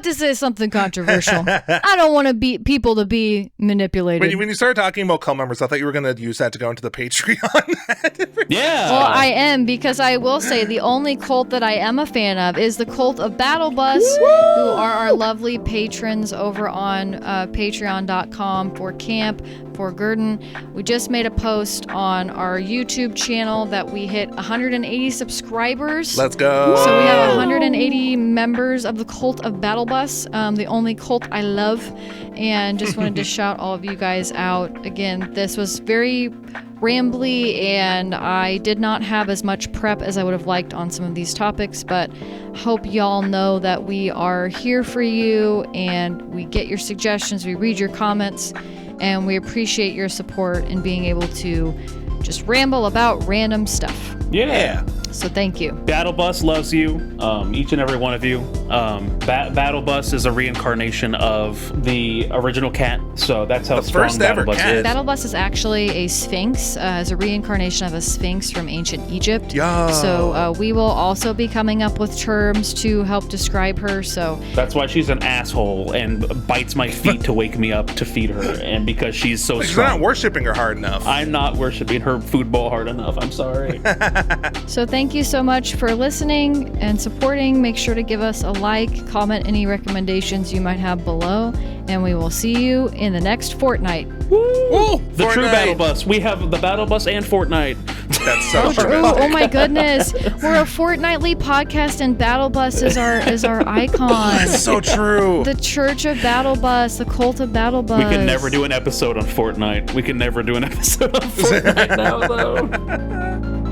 to say something controversial. I don't want people to be manipulated. When you started talking about cult members, I thought you were going to use that to go into the Patreon. Yeah. Well, I am, because I will say the only cult that I am a fan of is the cult of Battle Bus, who are our lovely patrons over on patreon.com for Camp for Gurdon. We just made a post on our YouTube channel that we hit 180 subscribers. Let's go. So we have 180 members of the cult of Battle Bus, the only cult I love, and just wanted to shout all of you guys out. Again, this was very rambly and I did not have as much prep as I would have liked on some of these topics, but hope y'all know that we are here for you and we get your suggestions, we read your comments, and we appreciate your support in being able to just ramble about random stuff. Yeah. So thank you. Battle Bus loves you, each and every one of you. Battle Bus is a reincarnation of the original cat, so that's how strong Battle Bus is. Battle Bus is actually a sphinx, is a reincarnation of a sphinx from ancient Egypt. Yo. So we will also be coming up with terms to help describe her. So that's why she's an asshole and bites my feet to wake me up to feed her, and because she's so strong. You're not worshiping her hard enough. I'm not worshiping her football hard enough. I'm sorry. So thank you so much for listening and supporting. Make sure to give us a like, comment any recommendations you might have below, and we will see you in the next fortnight. Woo! The true Battle Bus. We have the Battle Bus and Fortnite. That's so true. Oh my goodness. We're a fortnightly podcast and Battle Bus is our icon. That's so true. The Church of Battle Bus, the cult of Battle Bus. We can never do an episode on Fortnite. We can never do an episode on Fortnite now, though.